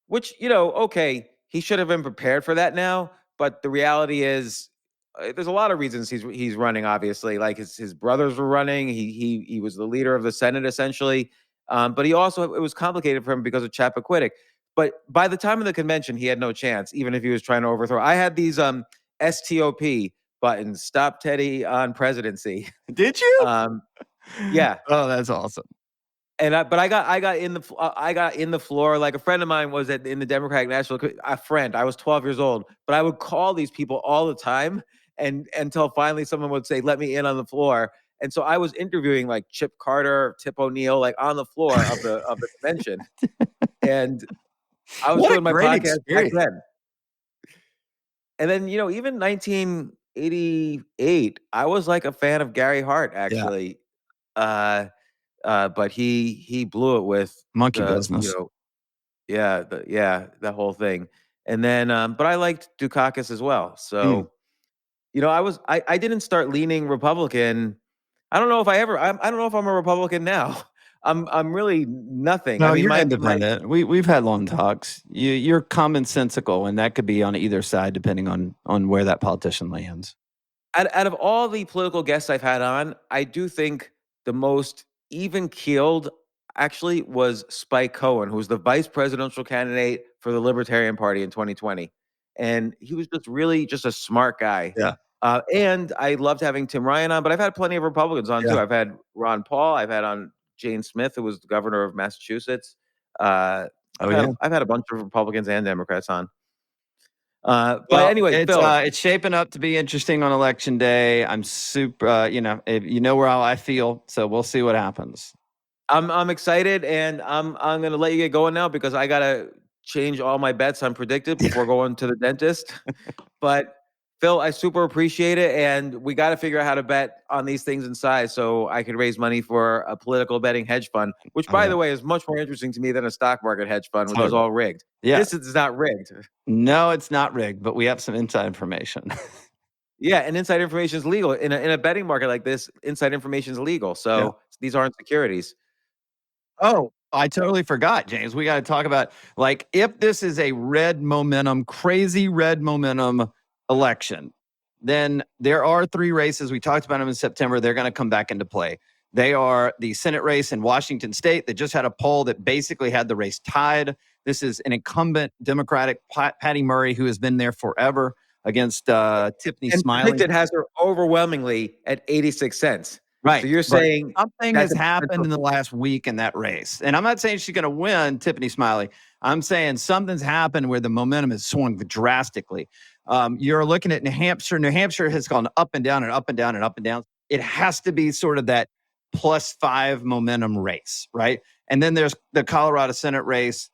Which, okay, he should have been prepared for that now. But the reality is, there's a lot of reasons he's running. Obviously, like his brothers were running. He was the leader of the Senate essentially. But it was complicated for him because of Chappaquiddick. But by the time of the convention, he had no chance, even if he was trying to overthrow. I had these STOP buttons, Stop Teddy on Presidency. Did you? Um, yeah. Oh, that's awesome. But I got in the floor. Like a friend of mine was in the Democratic National. A friend. I was 12 years old, but I would call these people all the time, and until finally someone would say, "Let me in on the floor." And so I was interviewing like Chip Carter, Tip O'Neill, like on the floor of the convention, and I was What a doing my great podcast back experience. then. And then even 1988, I was like a fan of Gary Hart Yeah. actually. But he blew it with Monkey the business. the whole thing. And then but I liked Dukakis as well. Mm. So I didn't start leaning Republican. I don't know if I don't know if I'm a Republican now. I'm really nothing. I No, mean you're my independent. We've had long talks. You're commonsensical, and that could be on either side depending on where that politician lands. out of all the political guests I've had on, I do think the most even keeled actually was Spike Cohen, who was the vice presidential candidate for the Libertarian Party in 2020. And he was just really just a smart guy. Yeah. And I loved having Tim Ryan on, but I've had plenty of Republicans on too. Yeah. I've had Ron Paul. I've had on Jane Smith, who was the governor of Massachusetts. Oh, yeah. I've had a bunch of Republicans and Democrats on. But Well, anyway, Phil, it's shaping up to be interesting on election day. I'm super, you know where how I feel, so we'll see what happens. I'm excited, and I'm gonna let you get going now because I gotta change all my bets on predicted before going to the dentist. But Phil, I super appreciate it, and we got to figure out how to bet on these things in size so I can raise money for a political betting hedge fund, which, by the way, is much more interesting to me than a stock market hedge fund, which is all rigged. Yeah. This is not rigged. No, it's not rigged, but we have some inside information. Yeah, and inside information is legal in a betting market like this. Inside information is legal, so these aren't securities. Oh, I totally forgot, James. We got to talk about, like, if this is a crazy red momentum election, then there are 3 races. We talked about them in September. They're going to come back into play. They are the Senate race in Washington State. They just had a poll that basically had the race tied. This is an incumbent Democratic, Patty Murray, who has been there forever, against Tiffany And Smiley. predicted has her overwhelmingly at 86 cents. Right. So you're saying something has happened in the last week in that race. And I'm not saying she's going to win, Tiffany Smiley. I'm saying something's happened where the momentum has swung drastically. You're looking at New Hampshire. New Hampshire has gone up and down and up and down and up and down. It has to be sort of that +5 momentum race, right? And then there's the Colorado Senate race,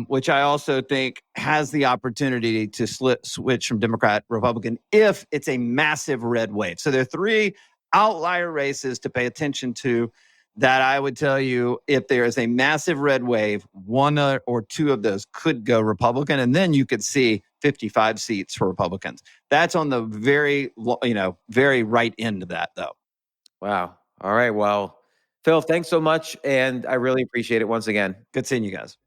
which I also think has the opportunity to switch from Democrat Republican if it's a massive red wave. So there are 3 outlier races to pay attention to that I would tell you, if there is a massive red wave, 1 or 2 of those could go Republican, and then you could see 55 seats for Republicans. That's on the very right end of that, though. Wow. All right. Well, Phil, thanks so much, and I really appreciate it once again. Good seeing you guys.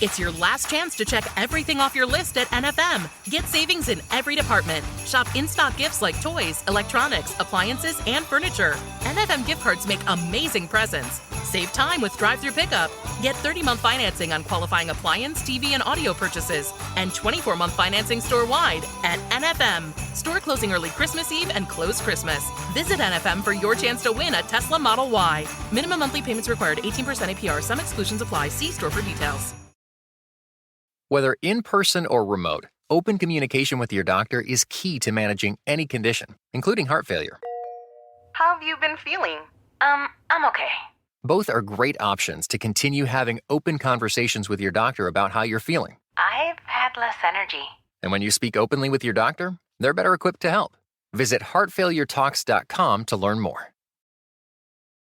It's your last chance to check everything off your list at NFM. Get savings in every department. Shop in-stock gifts like toys, electronics, appliances, and furniture. NFM gift cards make amazing presents. Save time with drive-through pickup. Get 30-month financing on qualifying appliance, TV, and audio purchases. And 24-month financing store-wide at NFM. Store closing early Christmas Eve and close Christmas. Visit NFM for your chance to win a Tesla Model Y. Minimum monthly payments required, 18% APR. Some exclusions apply. See store for details. Whether in person or remote, open communication with your doctor is key to managing any condition, including heart failure. How have you been feeling? I'm okay. Both are great options to continue having open conversations with your doctor about how you're feeling. I've had less energy. And when you speak openly with your doctor, they're better equipped to help. Visit heartfailuretalks.com to learn more.